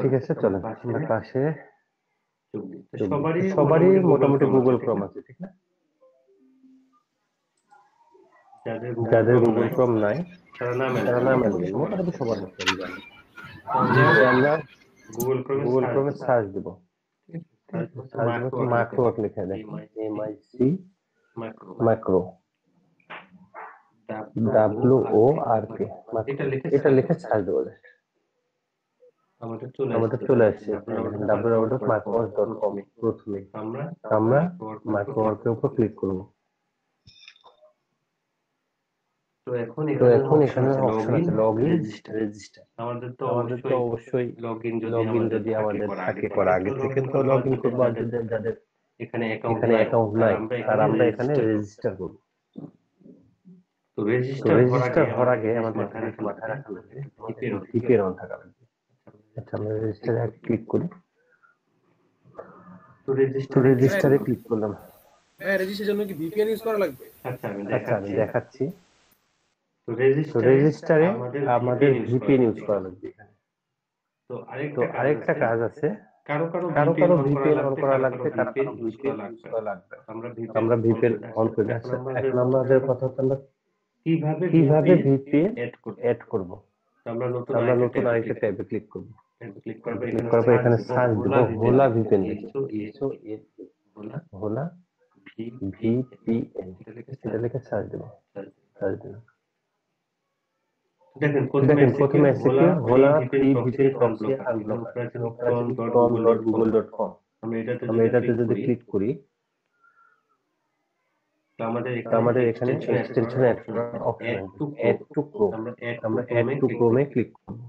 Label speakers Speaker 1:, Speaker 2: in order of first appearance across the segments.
Speaker 1: ঠিক আছে, চলেন আমরা ক্লাসে
Speaker 2: যোগ দিই।
Speaker 1: সবারই মোটামুটি গুগল ক্রোম আছে, ঠিক না? যাদের গুগল ক্রোম নাই তারা নাম নেবেন, মোটামুটি সবার আছে আমি জানি। আমরা গুগল ক্রোমে সার্চ দিব, মাইক্রো লিখে দেখেন, MIC মাইক্রো WORK, এটা লিখে সার্চ দেবো। আমাদের চলে আসছে www.microworks.com। প্রথমে আমরা মাইক্রোওয়ার্কের উপর ক্লিক করব। তো এখন এখানে অপশন আছে লগইন, রেজিস্টার। আমাদের তো অবশ্যই লগইন যদি আমাদের থাকে করা, আগে থেকে তো লগইন করবো। আর যাদের এখানে অ্যাকাউন্ট নাই আর আমরা এখানে রেজিস্টার করব। তো রেজিস্টার হওয়ার আগে আমাদের এখানে একটা মাথায় রাখা লাগবে, আমাদের ভিপিএন অন থাকা লাগবে। আচ্ছা, আমরা রেজিস্টারে ক্লিক করি। তো রেজিস্টারে ক্লিক করলাম।
Speaker 3: রেজিস্ট্রেশনের জন্য কি ভিপিএন ইউজ করা লাগবে?
Speaker 1: আচ্ছা, আমি দেখাচ্ছি। তো রেজিস্টারে আমাদের ভিপিএন ইউজ করা লাগবে এখানে। তো আরেকটা কাজ আছে, কারো ভিপিএন অন করা লাগবে, কারো ভিপিএন ইউজ করা লাগবে। আমরা ভিপিএন অন করি। আচ্ছা, এখন আমাদের কথা হচ্ছে আমরা কিভাবে ভিপিএন অ্যাড করব। আমরা নতুন আরেকটা ট্যাবে ক্লিক করব। ক্লিক করার পর এখানে সার্চ দেব হোলা ভিপিএন লিখে, হোলা ভিপিএন, এটা লিখে সার্চ দেব। দেখেন প্রথমে এসে কি হোলা ফ্রি ভিপিএন প্রক্সি আনব্লকার, এখানে উপরে আছে কি chrome.google.com। আমরা এটাতে যদি ক্লিক করি তো আমাদের এখানে এক্সটেনশন অ্যাড করার অপশন আছে, অ্যাড টু ক্রোম। আমরা অ্যাড টু ক্রোমে ক্লিক করব।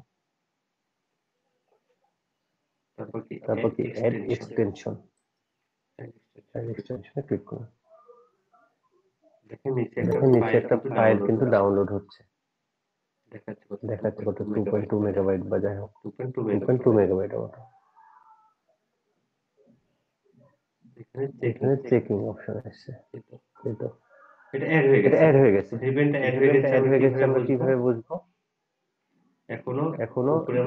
Speaker 1: তারপর কি অ্যাড এক্সটেনশনে ক্লিক করব। দেখেন নিচে একটা ফাইল কিন্তু ডাউনলোড হচ্ছে, দেখাচ্ছে কত 2.2 মেগাবাইট বা যাই হোক 2.2 মেগাবাইট মতো। এখানে চেকিং অপশন আসছে, এটা অ্যাড হয়ে গেছে। ভিপিএনটা অ্যাড হয়ে গেছে, আমরা কিভাবে বুঝবো? এখনো উপরে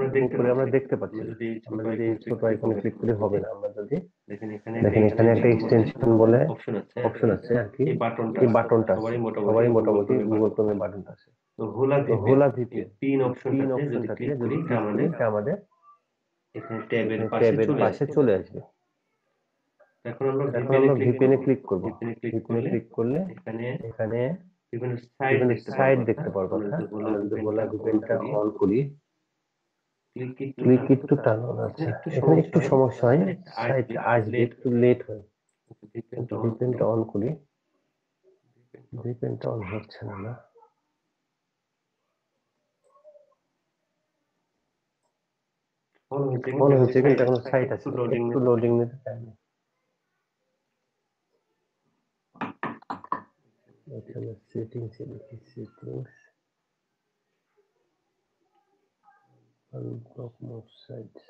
Speaker 1: আমরা দেখতে পাচ্ছি। আমরা যদি এই ছোট আইকনে ক্লিক করি হবে না। আমরা যদি দেখেন এখানে একটা এক্সটেনশন বলে অপশন আছে আর কি, এই বাটনটা সবারই মোটামুটি গুগল ক্রোমের বাটনটা আছে। তো হোলা ভিপিএন পিন অপশনটাতে যদি ক্লিক করি এটা আমাদের এখানে ট্যাবের পাশে চলে আসবে। এখন আমরা ভিপিএন এ ক্লিক করব। ভিপিএন এ ক্লিক করলে এখানে বিভিন্ন সাইট দেখতে পারবো। আমরা যদি হোলা ভিপিএনটা অন করি, ক্লিক একটু টান আছে, এখানে একটু সমস্যা হয়, সাইট আসবে একটু লেট হয়। কিন্তু ভিপিএনটা অন করি, ভিপিএনটা অন হচ্ছে না। অন হয়েছে কিন্তু এখনো সাইট আছে, একটু লোডিং নিতে টাইম। এখানে সেটিংস লিখি, সেটিংস unblock more sites।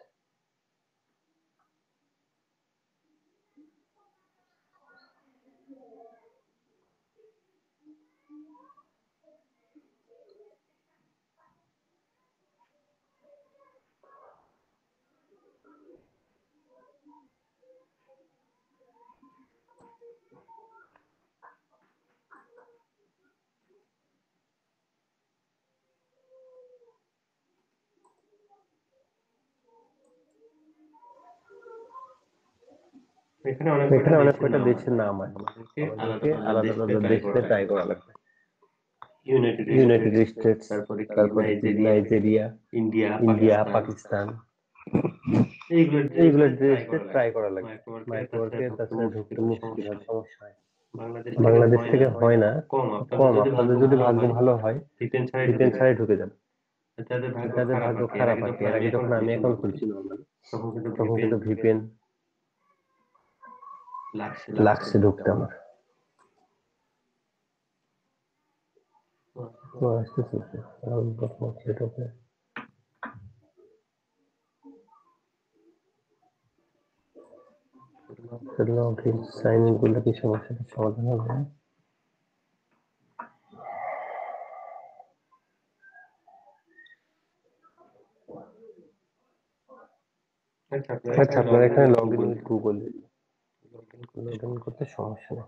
Speaker 1: এখানে অনেক কয়টা দেশের নাম আছে, আমাদেরকে আলাদা আলাদা দেশে ট্রাই করা লাগবে। ইউনাইটেড স্টেটস, তারপরে নাইজেরিয়া, ইন্ডিয়া, পাকিস্তান, এইগুলো দেশে ট্রাই করা লাগবে। মাইক্রোওয়ার্কে তাছাড়া ঢুকতে মুশকিল হয়, সমস্যা হয়। বাংলাদেশ থেকে হয় না, কম। আপনাদের যদি ভাগ্য ভালো হয় ভিপিএন ছাড়াই ঢুকে যাবে। যাদের ভাগ্য খারাপ আর কি, এর আগে যখন আমি অ্যাকাউন্ট খুলছি নরমালি, তখন কিন্তু ভিপিএন লাগছে ঢুকতে আমার। লগইন সাইন ইন করলে কি সমস্যাটা সমাধান হবে? আচ্ছা আপনারা এখানে log in with Google log in করতে সমস্যা নেই।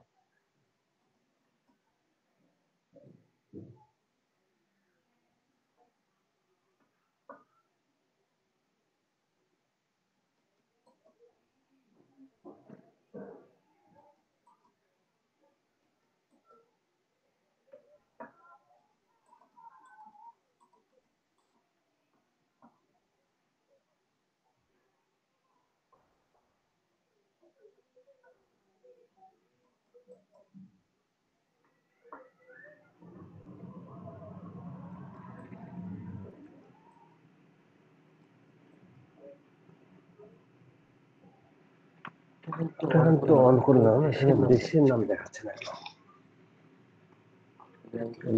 Speaker 1: তো অন করলাম, এখানে দেশের নাম দেখাচ্ছে না,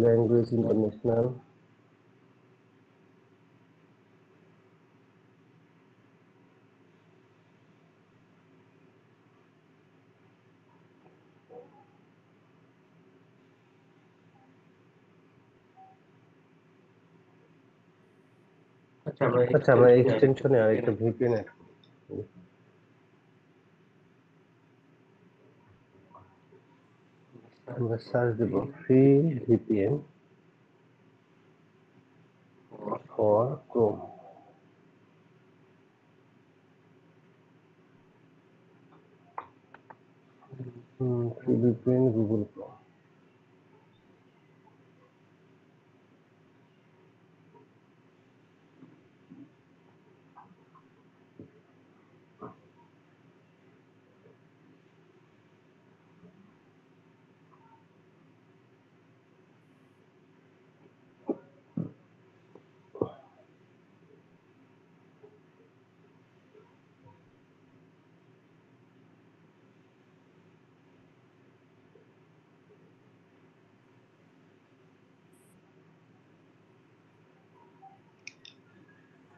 Speaker 1: ল্যাঙ্গুয়েজ ইন্টারন্যাশনাল, আচ্ছা আমরা এক্সটেনশনে আর একটা ভিপিএন অ্যাড করি। আমরা সার্চ দেব free VPN for Chrome. Free VPN Google Chrome.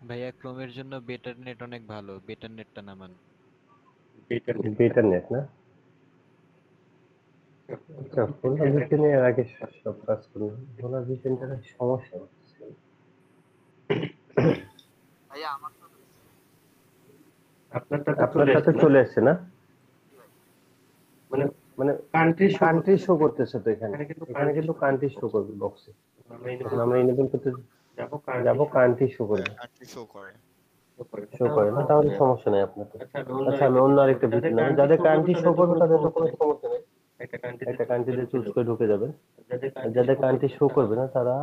Speaker 4: ভাইয়া ক্রোমের জন্য বেটার নেট অনেক ভালো, বেটার নেটটা নামান।
Speaker 1: বেটার নেট না? আচ্ছা ভোলা ভিপিএন এর আগে সব কাজ করলাম, ভোলা ভিপিএনটার সমস্যা হচ্ছে।
Speaker 5: ভাইয়া আমার তো
Speaker 1: আপনারটাতে চলে আসছে না? মানে কান্ট্রি শো করতেছে তো এখানে, এখানে কিন্তু কান্ট্রি শো করবে বক্সে। আমরা ইনেবল করতে যাব, কান্ট্রি শো করবে,
Speaker 5: কান্ট্রি শো করে।
Speaker 1: শো করে না, তাহলে সমস্যা নেই আপনার। আচ্ছা আমি অন্য আরেকটা ভিপিএন নেব, যাদের কান্ট্রি শো করবে তাদের তো কোনো সমস্যা নেই, একটা কান্ট্রিতে চুজ করে ঢুকে যাবেন। যাদের কান্ট্রি শো করবে না তারা,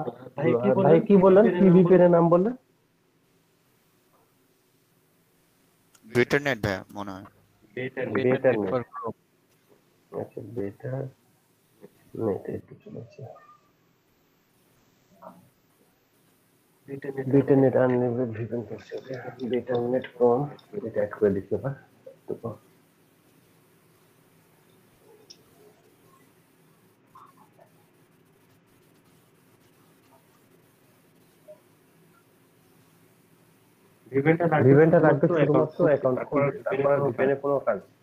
Speaker 1: ভাই কি বললেন, কি ভিপিএন এর নাম বললেন?
Speaker 5: বেটার নেট ভাইয়া মনে হয়।
Speaker 1: Better
Speaker 4: net
Speaker 1: net,
Speaker 4: for Chrome.
Speaker 1: আচ্ছা বেটার নেট একটু চলেছে, বেটার নেট আনলিমিটেড ভিপিএন করছে, বেটার নেট কম, এটা অ্যাড করে দিতে পার। ভিপিএনটা লাগবে শুধুমাত্র অ্যাকাউন্ট খুলতে, তারপর ভিপিএন এর কোনো কাজ নেই।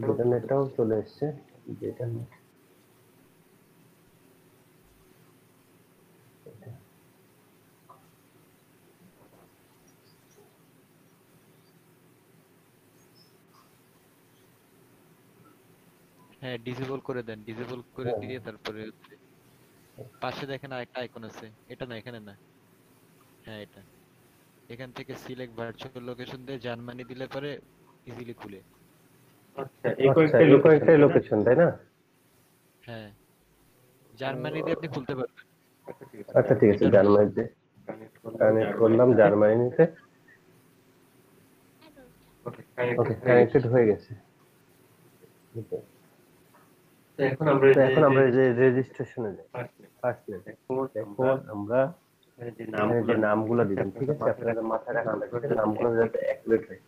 Speaker 1: বেটার নেটটাও চলে এসছে, বেটার নেট
Speaker 4: হ্যাঁ ডিসেবল করে দেন, ডিসেবল করে দিয়ে তারপরে পাশে দেখেন আরেকটা আইকন আছে, এটা না এখানে না, হ্যাঁ এটা, এখান থেকে সিলেক্ট ভার্চুয়াল লোকেশন দিয়ে জার্মানি দিলে পরে ইজিলি খুলে।
Speaker 1: আচ্ছা এই কয়েকটা লোকেশন তাই না?
Speaker 4: হ্যাঁ জার্মানি দিয়ে আপনি খুলতে পারবেন।
Speaker 1: আচ্ছা ঠিক আছে, জার্মানিতে কানেক্ট করলাম, জার্মানিতে ওকে কানেক্টেড হয়ে গেছে। তো এখন আমরা যে রেজিস্ট্রেশনে যাই, ফার্স্ট নেম, এখন আমরা এখানে যে নামগুলো দিলাম, ঠিক আছে, আপনারা মাথায় রাখবেন নামগুলো যাতে অ্যাকুরেট হয়।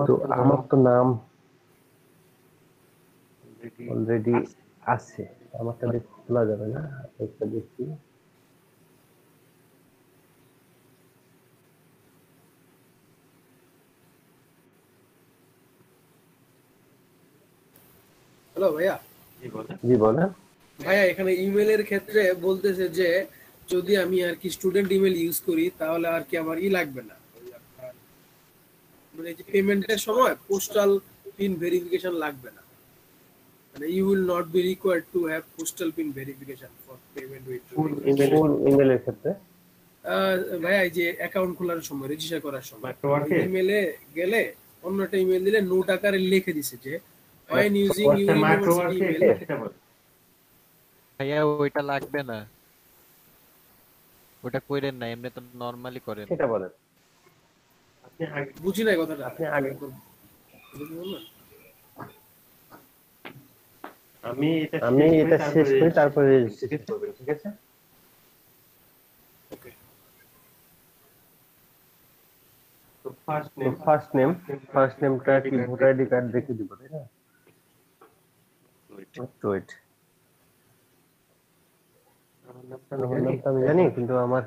Speaker 1: তো আমার তো নাম অলরেডি আছে, আমারটা দেখে খোলা যাবে না, একটা দেখি।
Speaker 3: হ্যালো ভাইয়া,
Speaker 1: জি বলেন।
Speaker 3: ভাইয়া এখানে ইমেলের ক্ষেত্রে বলতেছে যে যদি আমি আর কি স্টুডেন্ট ইমেল ইউজ করি তাহলে আর কি আমার লাগবে না, ওই আপনার মানে যে পেমেন্টের সময় পোস্টাল পিন ভেরিফিকেশন লাগবে না, মানে you will not be required to have postal pin verification for payment with
Speaker 1: ইমেলের ক্ষেত্রে
Speaker 3: ভাইয়া এই যে অ্যাকাউন্ট খোলার সময় রেজিস্টার করার সময়
Speaker 2: মাইক্রোওয়ার্কে
Speaker 3: ইমেলে গেলে অন্য একটা ইমেল দিলে নোট আকারে লিখে দিছে যে when using your university
Speaker 2: মাইক্রোওয়ার্কে
Speaker 3: email
Speaker 2: সেটা বলে।
Speaker 4: ভাইয়া ওইটা লাগবে না, ওটা কইরেন না, এমনি তো নরমালি করেন।
Speaker 1: সেটা বলেন।
Speaker 2: আপনি আগে
Speaker 3: বুঝি নাই কথাটা,
Speaker 1: আপনি আগে
Speaker 2: আমি
Speaker 1: আমি এটা শেষ করি তারপরে রেজিস্ট্রেশন করবেন, ঠিক আছে?
Speaker 2: তো ফার্স্ট
Speaker 1: তো
Speaker 2: নেম
Speaker 1: ফার্স্ট নেমটা কি ভোটার আইডি কার্ড দেখে দিব, তাই না? ওয়েট, আমার নামটা আমি জানি কিন্তু আমার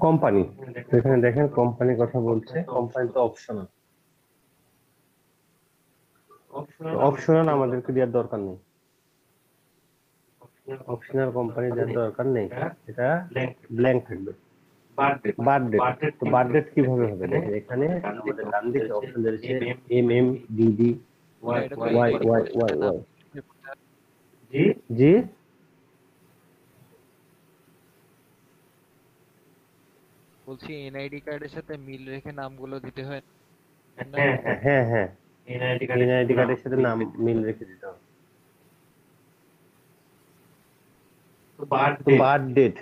Speaker 1: কোম্পানি, এখানে দেখেন কোম্পানির কথা বলছে। কোম্পানি তো অপশনাল, অপশনাল আমাদেরকে দেওয়ার দরকার নেই, অপশনাল কোম্পানি দেওয়ার দরকার নেই, এটা ব্ল্যাঙ্ক থাকবে। বার্থডেট, তো বার্থডেট কিভাবে হবে? দেখেন এখানে আমাদের ডান দিকে অপশন রয়েছে MMDD YYYY। জি
Speaker 4: বলছি এনআইডি কার্ডের সাথে মিল রেখে নামগুলো দিতে হয় না?
Speaker 1: হ্যাঁ হ্যাঁ, এনআইডি কার্ডের সাথে নাম মিল রেখে দিতে হবে। বার্থডেট,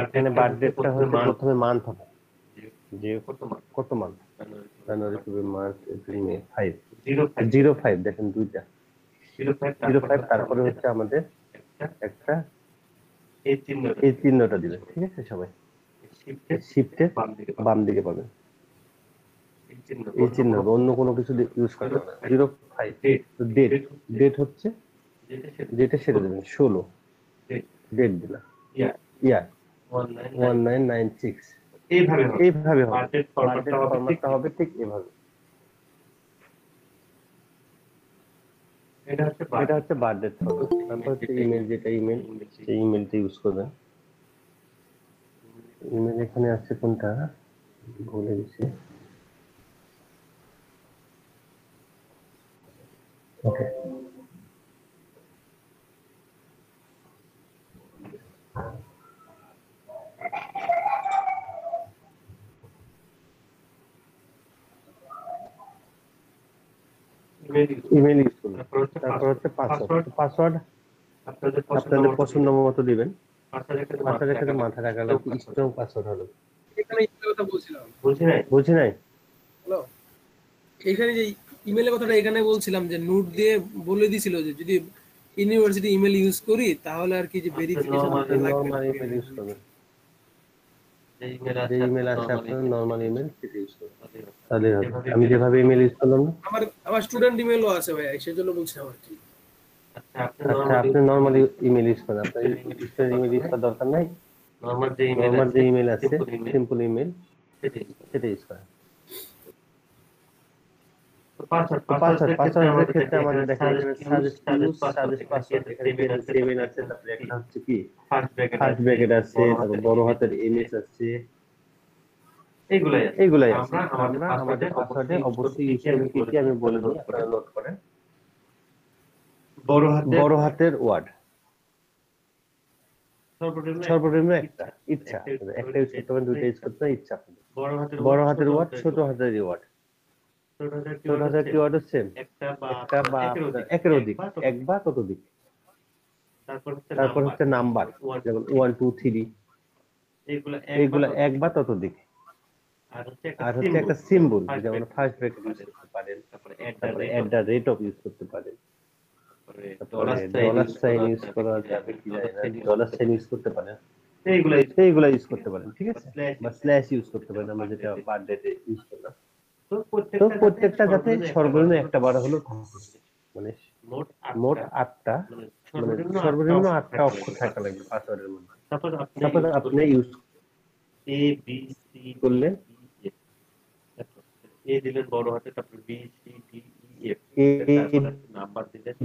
Speaker 1: এখানে বার্থডেটটা হচ্ছে প্রথমে মান্থ হবে, যে কত মান্থ, জানুয়ারি ফেব্রুয়ারি মার্চ এপ্রিল মে, 05 দেখেন দুইটা 05, তারপরে হচ্ছে আমাদের একটা এই চিহ্নটা দিবেন, ঠিক আছে? সবাই শিফটে বাম দিকে পাবেন এই চিহ্ন, অন্য কোনো কিছু ইউজ করবেন না। 05 ডেট হচ্ছে যেটা সেটা দেবেন, 16 ডেট দিলাম, ইয়ার 1996। এইভাবে হবে, বার্থডেট ফরম্যাটটা হবে ঠিক এভাবে। এটা হচ্ছে বার্থডেট ফরম্যাট। তারপর হচ্ছে ইমেল, যেটা ইমেল সেই ইমেলটা ইউজ করবেন। ইমেল এখানে আছে কোনটা ভুলে গেছি, ওকে। ইমেল ইউজ করবেন, তারপর হচ্ছে পাসওয়ার্ড আপনাদের পছন্দ মতো দিবেন। পাসওয়ার্ড এখানে মাথা রাখা লাগবে, স্ট্রং পাসওয়ার্ড হবে।
Speaker 3: এখানে ইমেলের কথা বলছিলাম,
Speaker 1: বুঝি নাই?
Speaker 3: হ্যালো, এখানে যে ইমেলের কথাটা এখানে বলছিলাম যে নোট দিয়ে বলে দিছিল যে যদি ইউনিভার্সিটি ইমেল ইউজ করি তাহলে আর কি যে ভেরিফিকেশন লাগবে না।
Speaker 1: নরমাল ইমেল ইউজ করবেন, যে ইমেল আছে আপনার নরমাল ইমেল সেটা ইউজ করবেন, তাহলে হবে। আমি যেভাবে ইমেল ইউজ করলাম না,
Speaker 3: আমার স্টুডেন্ট ইমেলও আছে ভাই, সেজন্য বলছিলাম আর কি।
Speaker 1: আচ্ছা আপনি নরমাল ইমেল ইউজ করেন, আপনার স্টুডেন্ট ইমেল ইউজ করার দরকার নাই। নরমাল যে ইমেল আছে সিম্পল ইমেল সেটা ইউজ করেন। পাসওয়ার্ডের ক্ষেত্রে আমাদের দেখা যাচ্ছে সাজেস্ট পাসওয়ার্ড, এখানে 7 আছে, তারপরে একটা হচ্ছে কি ফার্স্ট ব্র্যাকেট আছে, তারপর বড় হাতের এমএস আছে, এইগুলাই আছে। আমরা আমাদের পাসওয়ার্ডে অবশ্যই ইউজ করব কি আমি বলে দেব, আপনারা নোট করেন। বড় হাতের ওয়ার্ড, সর্বনিম্ন একটা, ইচ্ছা একটা ইউজ করতে পারেন, দুইটা ইউজ করতে পারেন, ইচ্ছা আপনাদের। বড় হাতের ওয়ার্ড, ছোট হাতের ওয়ার্ড, ছোট হাতের কিওয়ার্ড হচ্ছে একটা বা একের অধিক, এক বা ততোধিক। তারপর হচ্ছে নাম্বার, যেমন 1 2 3, এইগুলা এক বা ততোধিক। আর হচ্ছে একটা সিম্বল, যেমন ফার্স্ট ব্র্যাকেট ইউজ করতে পারেন, তারপরে @ ইউজ করতে পারেন, তারপরে $সাইন ইউজ করা যাবে কি জানি না, $সাইন ইউজ করতে পারেন, এইগুলা ইউজ করতে পারেন, ঠিক আছে? বা স্ল্যাশ ইউজ করতে পারেন, আমরা যেটা বার্থডেতে ইউজ করলাম। তো প্রত্যেকটা যাতে সর্বনিম্ন একটা বার হলো থাকে, মানে মোট 8টা, মানে সর্বনিম্ন 8টা অক্ষর থাকা লাগবে পাসওয়ার্ডের মধ্যে। তারপর আপনি
Speaker 2: এ বি সি
Speaker 1: করলেন
Speaker 2: এ দিলেন বড় হাতে, তারপর B C D E F,
Speaker 1: A
Speaker 2: তারপর নাম্বার দিলেন,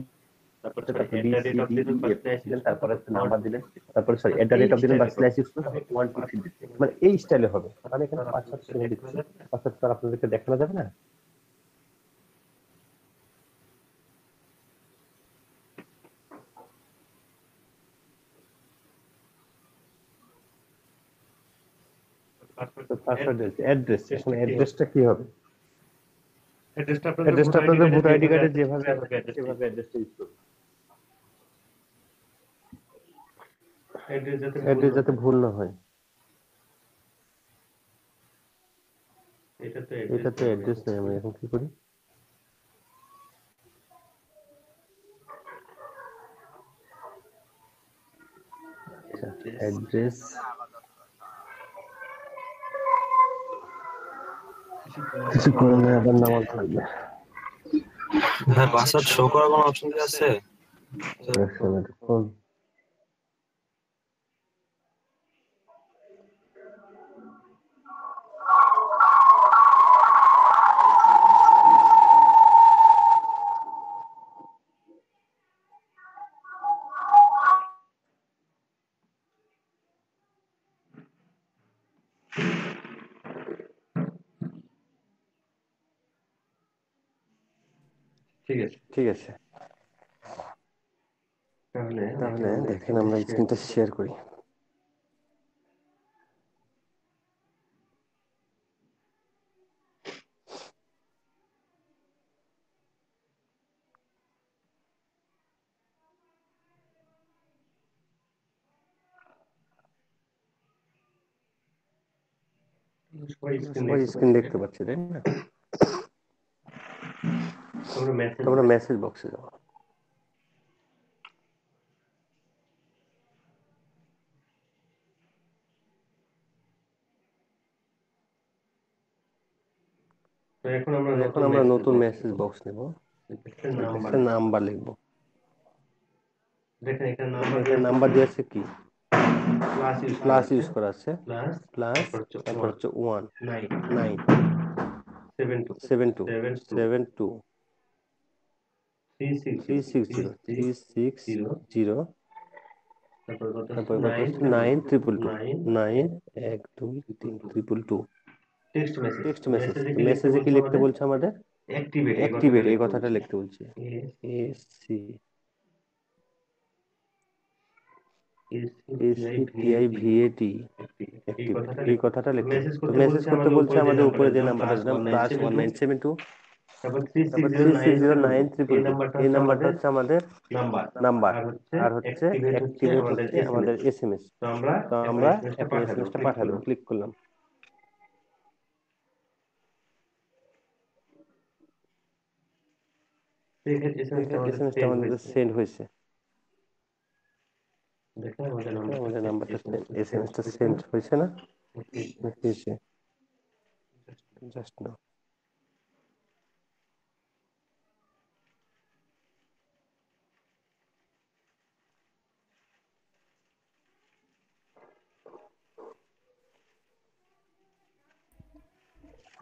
Speaker 2: তারপর
Speaker 1: তারপর B
Speaker 2: at
Speaker 1: C
Speaker 2: rate of
Speaker 1: D
Speaker 2: দিলেন
Speaker 1: ই
Speaker 2: বা
Speaker 1: এফ
Speaker 2: স্ল্যাশ
Speaker 1: দিলেন,
Speaker 2: ইউজ
Speaker 1: তারপর
Speaker 2: করলেন,
Speaker 1: একটা নাম্বার দিলেন, তারপর সরি এট রেট অফ দিলেন বা স্ল্যাশ ইউজ করলেন, 1 2 3 দিলেন। মানে এই স্টাইলে হবে। আমি এখানে 5 7 সেকেন্ড দিচ্ছি, 5 7 আর আপনাদেরকে দেখানো যাবে না? তো পাসওয়ার্ড দিয়েছি, অ্যাড্রেস। এখন অ্যাড্রেসটা কি হবে?
Speaker 2: অ্যাড্রেসটা
Speaker 1: অ্যাড্রেসটা আপনাদের ভোটার আইডি কার্ডে
Speaker 2: যেভাবে
Speaker 1: যেভাবে
Speaker 2: আছে
Speaker 1: সেভাবে অ্যাড্রেসটা ইউজ করবেন।
Speaker 2: অ্যাড্রেস
Speaker 1: অ্যাড্রেস যাতে ভুল না হয়।
Speaker 2: এটা
Speaker 1: তো অ্যাড্রেস নেই, আমি এখন কি করি? আচ্ছা, অ্যাড্রেস কিছু করে না, আবার নামাতে লাগবে।
Speaker 6: হ্যাঁ, পাসওয়ার্ড শো করার কোনো অপশন কি আছে?
Speaker 1: কোন ঠিক আছে, তাহলে দেখেন আমরা স্ক্রিনটা শেয়ার করি। সবাই স্ক্রিন দেখতে পাচ্ছে, তাই না? তোমরা মেসেজ বক্সে যাও।
Speaker 2: এখন
Speaker 1: আমরা নতুন মেসেজ বক্স নেব, নাম্বার লিখবো।
Speaker 2: দেখেন এখানে
Speaker 1: এখানে নাম্বার দিয়ে আছে কি? প্লাস ইউজ
Speaker 2: করা
Speaker 1: করা আছে, প্লাস তারপর হচ্ছে 1 9 7 2 7 2 3 6 0 3 6 0,
Speaker 2: তারপর
Speaker 1: তারপর কত হচ্ছে 9 2 2 9 1 2 3 2 2। টেক্সট মেসেজ, মেসেজে কি লিখতে বলছে আমাদের? অ্যাক্টিভেট, এই কথাটা লিখতে বলছে। এ সি ACTIVAT অ্যাক্টিভেট, এই কথাটা লিখতে হবে। তো মেসেজ করতে বলছে আমাদের উপরে যে নাম্বারটা দিলাম +1972, তারপর 3609 এই নাম্বারটা হচ্ছে আমাদের নাম্বার, আর হচ্ছে অ্যাক্টিভেট হচ্ছে আমাদের SMS। তো আমরা এখন SMS-টা পাঠাবো, ক্লিক করলাম। SMS-টা আমাদের সেন্ড হয়েছে। দেখেন আমাদের নাম্বারটা SMS-টা সেন্ড হয়েছে না? হয়েছে, জাস্ট নাও।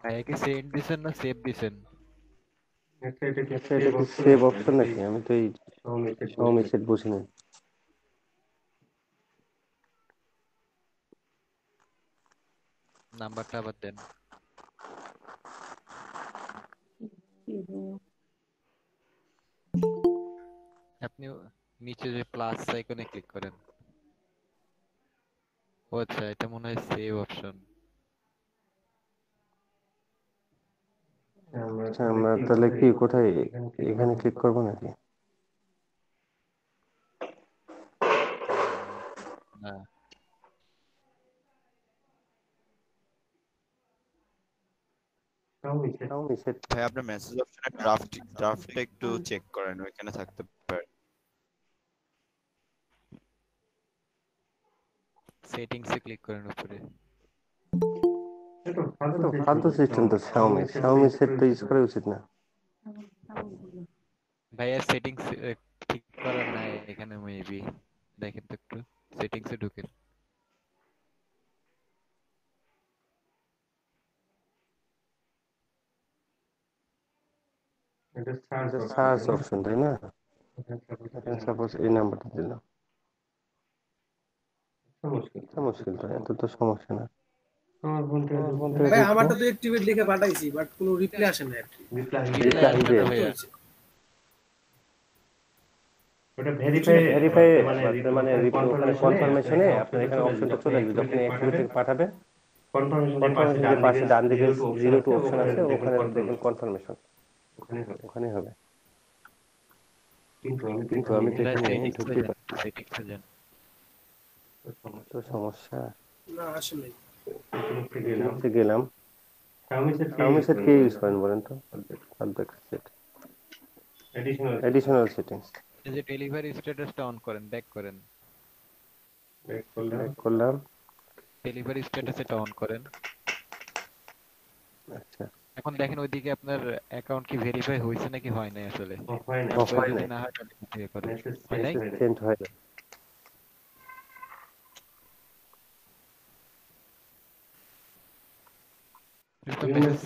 Speaker 4: ভাইয়া কি সেন্ড দিছেন না সেভ দিছেন?
Speaker 1: আচ্ছা, এটা কি সেভ অপশন নাকি? আমি তো এই Xiaomi সেট বুঝি না।
Speaker 4: নাম্বারটা আবার দেন। আপনি নিচে যে প্লাস আইকনে ক্লিক করেন। ও আচ্ছা, এটা মনে হয় সেভ অপশন।
Speaker 1: আচ্ছা, আমরা তাহলে কি কোথায় এখানে ক্লিক করবো নাকি?
Speaker 4: না,
Speaker 1: Xiaomi সেট
Speaker 5: ভাই আপনার মেসেজ অপশনে ড্রাফটটা একটু চেক করেন, ওইখানে থাকতে পারে।
Speaker 4: সেটিংসে ক্লিক করেন উপরে।
Speaker 1: তো ফালতু সিস্টেম তো Xiaomi সেট তো ইউজ করা উচিত না।
Speaker 4: ভাইয়া সেটিংস ঠিক করা নাই এখানে মেবি। দেখেন তো একটু সেটিংসে ঢুকেন।
Speaker 2: এটা সার্চ
Speaker 1: এটা
Speaker 2: অপশন
Speaker 1: সার্চ
Speaker 2: তাই না?
Speaker 1: অপশন, তাই না?
Speaker 2: এখানে suppose এই
Speaker 1: এখানে
Speaker 2: নাম্বার
Speaker 1: সাপোজ এই নাম্বারটা দিলাম,
Speaker 2: মুশকিল তো,
Speaker 1: মুশকিল তো, এত তো সমস্যা না।
Speaker 2: আমার ফোন থেকে
Speaker 1: আমার ফোন
Speaker 2: ঢুকছে,
Speaker 1: থেকে
Speaker 3: ভাই
Speaker 1: ঢুকছে,
Speaker 3: আমারটা তো অ্যাক্টিভেট লিখে পাঠাইছি বাট কোনো রিপ্লাই আসে না আর কি।
Speaker 2: রিপ্লাই
Speaker 4: রিপ্লাই আসবে না
Speaker 1: আসবে।
Speaker 4: ভাইয়া।
Speaker 2: ওটা ভেরিফাই
Speaker 1: ভেরিফাই
Speaker 2: মানে
Speaker 1: মানে ওখানে কনফার্মেশনে আপনার এখানে অপশনটা চলে আসবে, যখন অ্যাক্টিভেট থেকে পাঠাবে
Speaker 2: কনফার্মেশন
Speaker 1: কনফার্মেশন যে পাশে ডান দিকে জিরো টু অপশন
Speaker 2: ওখানে
Speaker 1: আছে, ওখানে দেখুন
Speaker 2: কনফার্মেশন
Speaker 1: কনফার্মেশন,
Speaker 2: ওখানে হবে।
Speaker 1: ওখানে হবে।
Speaker 2: কিন্তু আমি তো
Speaker 1: কিন্তু
Speaker 2: এখানে
Speaker 1: আমি তো
Speaker 4: এটা
Speaker 1: এখানে
Speaker 4: সেটিংস
Speaker 1: ঢুকতে পারি,
Speaker 4: সেটিংসে যান।
Speaker 1: তো সমস্যা।
Speaker 3: না আসে নাই।
Speaker 2: গেলাম
Speaker 1: গেলাম, আমি সেট কে ইউজ করেন বলেন তো? ফিডব্যাক সেট, এডিশনাল সেটিংস,
Speaker 4: এই যে ডেলিভারি স্ট্যাটাসটা অন করেন, ব্যাক করেন,
Speaker 2: ব্যাক করলাম।
Speaker 1: ব্যাক করলাম।
Speaker 4: ডেলিভারি স্ট্যাটাস এটা অন করেন।
Speaker 1: আচ্ছা,
Speaker 4: এখন দেখেন ওইদিকে আপনার অ্যাকাউন্ট কি ভেরিফাই হয়েছে নাকি হয় নাই আসলে।
Speaker 2: হয় না,
Speaker 1: হয়
Speaker 4: যদি
Speaker 1: নাই,
Speaker 4: না হয় তাহলে কি করেন?
Speaker 2: মেসেজ
Speaker 4: হয় নাই?
Speaker 1: সেন্ড হয় না।
Speaker 4: মেসেজ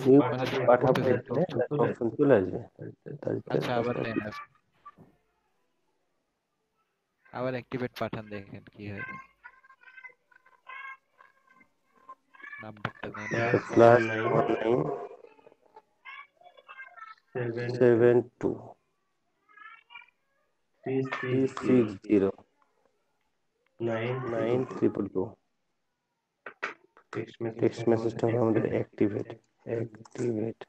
Speaker 1: পাঠাবো
Speaker 4: করতেছে।
Speaker 1: এখানে অপশন চলে আসবে।
Speaker 4: আচ্ছা আবার নেন, আবার অ্যাক্টিভেট পাঠান, দেখেন কি হয়। নাম্বারটা দেন।
Speaker 1: প্লাস 19 72 360 9222। টেক্সট মেসেজটা হবে আমাদের অ্যাক্টিভেট, অ্যাক্টিভেট,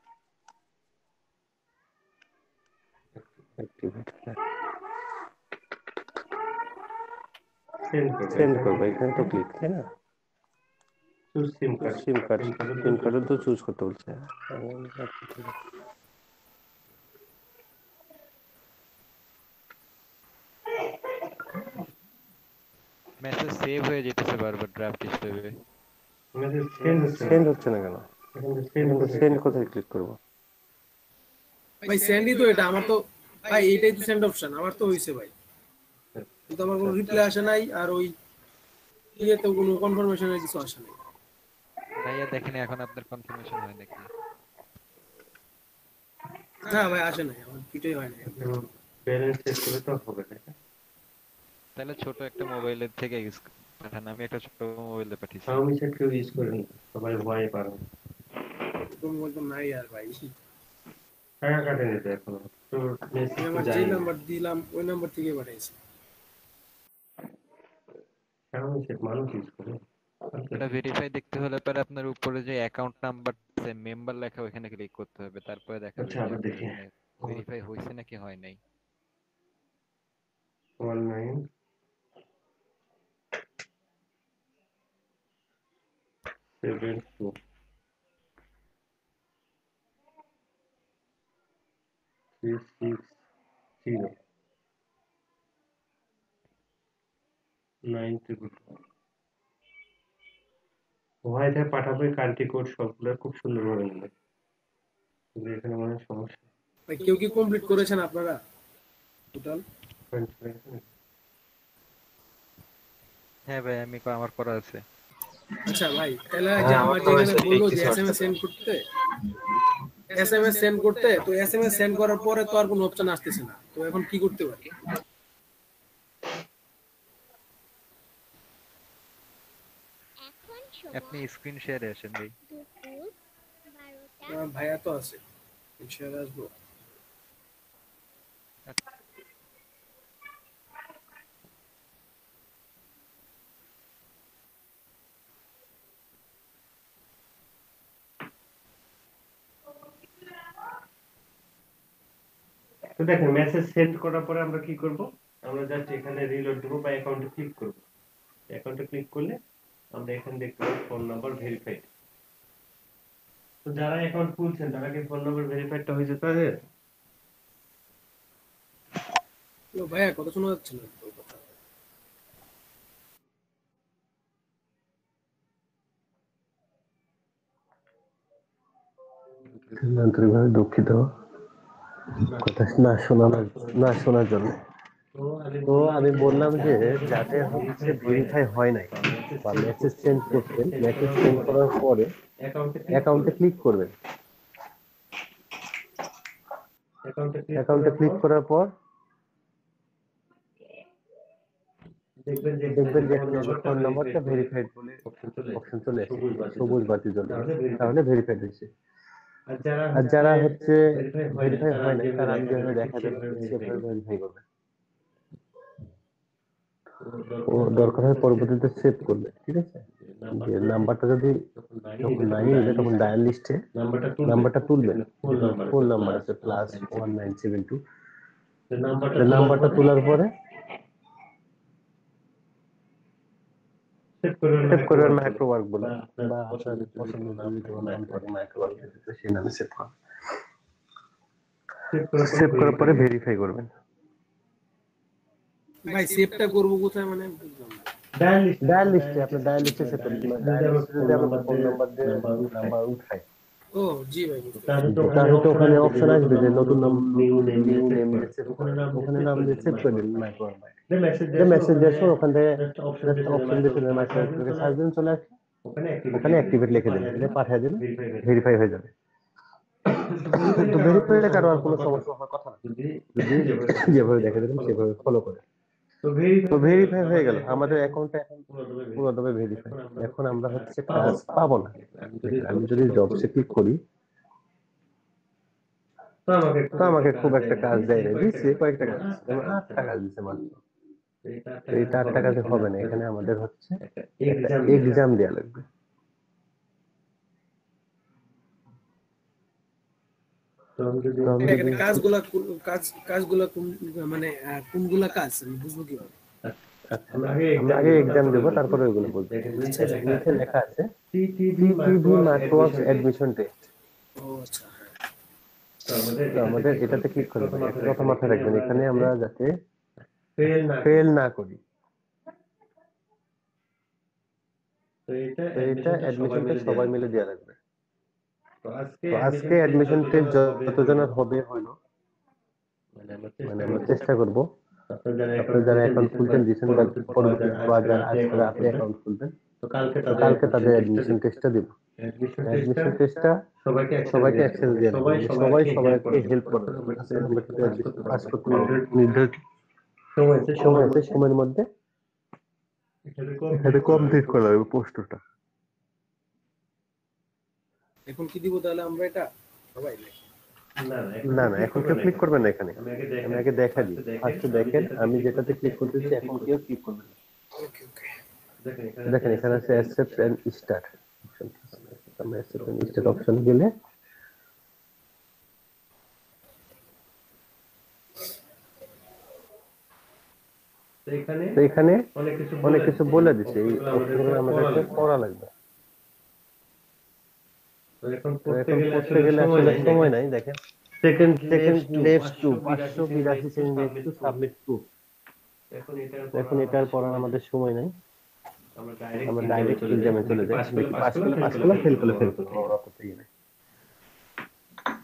Speaker 1: অ্যাক্টিভেট। সেন্ড করবো, এখানে তো ক্লিক, তাই না?
Speaker 2: সিম
Speaker 1: কার্ড তো চুজ করতে বলছে।
Speaker 4: মেসেজ সেভ হয়ে যেতেছে বারবার ড্রাফট হিসেবে।
Speaker 2: মেসেজ
Speaker 1: সেন্ড হচ্ছে না কেন? সেন্ড কোথায় ক্লিক করবো?
Speaker 3: ভাই সেন্ডই তো এটা আমার তো, ভাই এটাই তো সেন্ড অপশন আমার তো হইছে ভাই, কিন্তু আমার কোনো রিপ্লাই আসে নাই আর ওই ইয়েতে কোনো কনফার্মেশনের কিছু আসে নাই।
Speaker 4: ভাইয়া দেখেন এখন আপনার কনফার্মেশন হয় নাকি?
Speaker 3: না ভাই আসে নাই, আমার কিছুই হয় নাই।
Speaker 2: ব্যালেন্স চেক করে তো হবে না।
Speaker 4: তাহলে ছোট একটা মোবাইলের থেকে ইউজ পাঠান, আমি একটা ছোট মোবাইলে পাঠিয়েছি।
Speaker 2: আমি সেট কেউ ইউজ করেন না, সবাই ভয় পারে।
Speaker 3: কোনো বলতো নাই আর ভাই,
Speaker 2: টাকা কাটে নিতে এখন তো
Speaker 3: আমি
Speaker 2: মেসেজ
Speaker 3: আমার যে
Speaker 2: যায় না।
Speaker 3: নাম্বার দিলাম ওই নাম্বার থেকে পাঠাইছি।
Speaker 2: আমি সেট মানুষ ইউজ করে।
Speaker 4: এটা ভেরিফাই দেখতে হলে পরে আপনার উপরে যে অ্যাকাউন্ট নাম্বার আছে, মেম্বার লেখা, ওখানে ক্লিক করতে হবে, তারপরে দেখাবে
Speaker 2: আচ্ছা,
Speaker 4: যে
Speaker 2: আবার
Speaker 4: আপনার
Speaker 2: দেখি।
Speaker 4: এখানে ভেরিফাই হয়েছে নাকি হয় নাই।
Speaker 2: 19 72 360 9222। হোয়াইটে পাঠাবে, কান্ট্রি কোড সবগুলো খুব সুন্দরভাবে নেবে, কিন্তু এখানে মনে হয় সমস্যা।
Speaker 3: ভাই কেউ কি কমপ্লিট করেছেন আপনারা টোটাল?
Speaker 4: হ্যাঁ ভাই, আমি আমার করা আছে।
Speaker 3: আচ্ছা ভাই তাহলে যে আমার যেখানে বললো যে এসএমএস সেন্ড করতে, এসএমএস সেন্ড করতে, তো এসএমএস সেন্ড করার পরে তো আর কোনো অপশন আসতেছে না, তো এখন কি করতে পারি?
Speaker 4: আপনি স্ক্রিন শেয়ারে আসেন ভাই।
Speaker 3: ভাইয়া তো আছে, শেয়ার আসবো।
Speaker 2: তো দেখেন মেসেজ সেন্ড করার পরে আমরা কি করব, আমরা জাস্ট এখানে রিলোড দেব বা অ্যাকাউন্টে ক্লিক করব। অ্যাকাউন্টে ক্লিক করলে আমরা এখানে দেখতে পাবো ফোন নাম্বার ভেরিফাইড। তো যারা অ্যাকাউন্ট খুলছেন তারা কি ফোন নাম্বার ভেরিফাইডটা হয়েছে তাদের?
Speaker 3: ভাইয়া কথা শোনা যাচ্ছে না।
Speaker 1: আন্তরিকভাবে দুঃখিত কথা না শোনার জন্য। তো আমি বললাম যে যাদের হচ্ছে ভেরিফাই হয় নাই বা মেসেজ সেন্ড করছেন, মেসেজ সেন্ড করার পরে অ্যাকাউন্টে ক্লিক করবেন। অ্যাকাউন্টে ক্লিক করার পর দেখবেন যে এখানে ফোন নাম্বারটা ভেরিফাইড বলে অপশন চলে আসে, সবুজ বাতি জ্বলে, তাহলে ভেরিফাইড হয়েছে। আর যারা হচ্ছে ভেরিফাই হয় না, তারা আমি যেভাবে দেখা যাবে সেভাবে ভেরিফাই করবে। ও দরকার হয় পরবর্তীতে সেভ করবে, ঠিক আছে? যে নাম্বারটা যদি যখন নাই মিলবে তখন ডায়াল লিস্টে নাম্বারটা তুলবেন, ফুল নাম্বার আছে +1972, নাম্বারটা তোলার পরে সেভ করবেন মাইক্রোওয়ার্ক বলে, বা আপনার পছন্দের নাম দিতে নাম করে মাইক্রোওয়ার্ক দিতে সেই নামে সেভ করবেন। সেভ করার পরে ভেরিফাই করবেন।
Speaker 3: ভাই সেভটা করব কোথায় মানে বুঝলাম না।
Speaker 1: ডায়াল লিস্টে, আপনি ডায়াল লিস্টে সেভ করবেন। ডায়াল লিস্টে যদি আমাদের ফোন নাম্বার দিয়ে নাম্বার উঠায়,
Speaker 3: ও জি ভাই বুঝতে
Speaker 1: তাহলে তো ওখানে অপশন আসবে যে নতুন নাম, নিউ নেম দিয়ে সেভ করেন, ওখানে নাম দিয়ে সেভ করে দিন মাইক্রোওয়ার্ক। যে মেসেজ আসবে ওখান থেকে অপশন দিয়ে চলে মাইক্রোওয়ার্ক থেকে সার্চ দিন, চলে আসবে, ওখানে অ্যাক্টিভেট লিখে দিন, এটা পাঠিয়ে দিন, ভেরিফাই হয়ে যাবে। তো ভেরিফাই হলে কারো আর কোনো সমস্যা হওয়ার কথা না, যদি যেভাবে দেখে দিলেন সেভাবে ফলো করে। তো ভেরিফাই হয়ে গেল, আমাদের অ্যাকাউন্টটা এখন পুরোদমে ভেরিফাই। এখন আমরা হচ্ছে কাজ পাবো না। আমি যদি জবসে ক্লিক করি তো আমাকে খুব একটা কাজ দেয় না, দিচ্ছে কয়েকটা কাজ, যেমন 8 টাকা দিচ্ছে মাত্র। এই 8 টাকাতে হবে না, এখানে আমাদের হচ্ছে একটা এক্সাম দেওয়া লাগবে।
Speaker 3: এখানে কাজগুলা মানে কোনগুলা কাজ আমি বুঝবো কিভাবে?
Speaker 1: আমরা আগে এক্সাম দেব, তারপরে ওইগুলো বলবো। নিচে লেখা আছে টিটিভি মাইক্রোওয়ার্কস অ্যাডমিশন টেস্ট।
Speaker 3: ও আচ্ছা,
Speaker 1: তো আমাদের এটাতে ক্লিক করতে হবে। একটা কথা মাথায় রাখবেন, এখানে আমরা যাতে ফেল না করি। তো এটা অ্যাডমিশনটা সবাই মিলে দেওয়া লাগবে। তো আজকে অ্যাডমিশন টেস্ট যতজনের হবে হলো, মানে আমরা চেষ্টা করব আপনারা যারা অ্যাকাউন্ট খুলতেন দিয়েছেন বা পরবর্তী বা যারা আজকে রাতে অ্যাকাউন্ট খুলবেন, তো কালকে তাদের অ্যাডমিশন টেস্টটা দিব। অ্যাডমিশন টেস্টটা সবাইকে অ্যাক্সেস দিয়ে দেব, সবাইকে হেল্প করবে। আজকে আমরা কিন্তু অ্যাডমিশন পাস করতে নির্ধারিত সময় আছে, সময়ের মধ্যে এখানে কমপ্লিট করা হবে পোস্টটা।
Speaker 3: এখন কি দিব তাহলে আমরা এটা সবাই?
Speaker 1: না এখন কেউ ক্লিক করবেন না, এখানে আমি আগে দেখা দিই। ফার্স্টে দেখেন আমি যেটাতে ক্লিক করতেছি, এখন কেউ ক্লিক করবেন না।
Speaker 3: ওকে ওকে,
Speaker 1: দেখেন এখানে আছে অ্যাকসেপ্ট এন্ড স্টার্ট অপশন। আমরা অ্যাকসেপ্ট এন্ড স্টার্ট অপশন গেলে তো এখানে অনেক কিছু বলে দিচ্ছে, এই অপশনগুলো আমাদেরকে পড়া লাগবে। তো এখন পড়তে গেলে আসলে সময় নাই। দেখেন second left to 582 second left to submit proof. এখন এটার পড়ার আমাদের সময় নাই, আমরা ডাইরেক্ট এক্সামে চলে যাই। পাস করলে ফেল করলে আমরা অত পেয়ে নাই।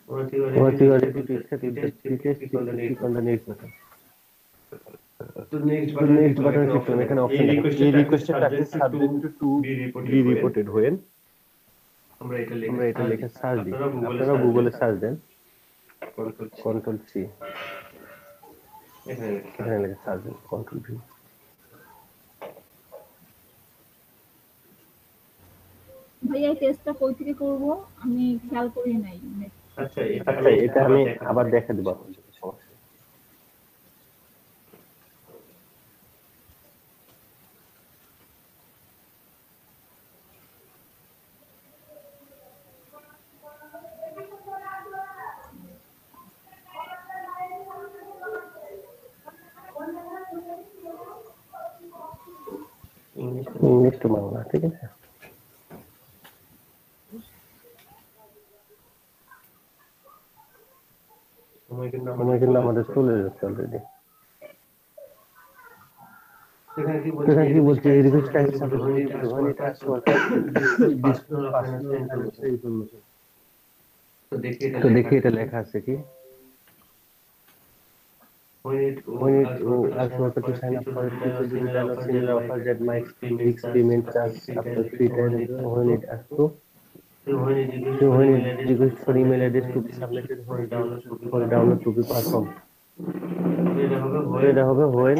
Speaker 1: What you are ready to accept the details, click on the next button. তো next button click করুন। এখানে অপশন আছে এই রিকোয়েস্টেড আছে subject to be reported when. আমরা এটা লিখে সার্চ দিই, আপনারা গুগলে সার্চ দেন কন্ট্রোল সি, এখানে লিখে সার্চ দেন কন্ট্রোল ভি।
Speaker 7: ভাইয়া এই টেস্টটা কই থেকে করব আমি খেয়াল করি নাই।
Speaker 1: আচ্ছা এটা আমি আবার দেখা দেব আপনাদের, সমস্যা। इंग्लिश तो मांगना, ठीक है। हमारे আমাদের চলে যাচ্ছে অলরেডি। এখানে কি বলছে, রিকোয়েস্ট টাইপ সাবজেক্ট ধরে এটা তো দেখি এটা লেখা আছে কি when it asks worker to sign up for a digital or similar offer that might experiment charge up to 3 times when it asks to So when it request for email address to be submitted for download to be performed. এটা হবে when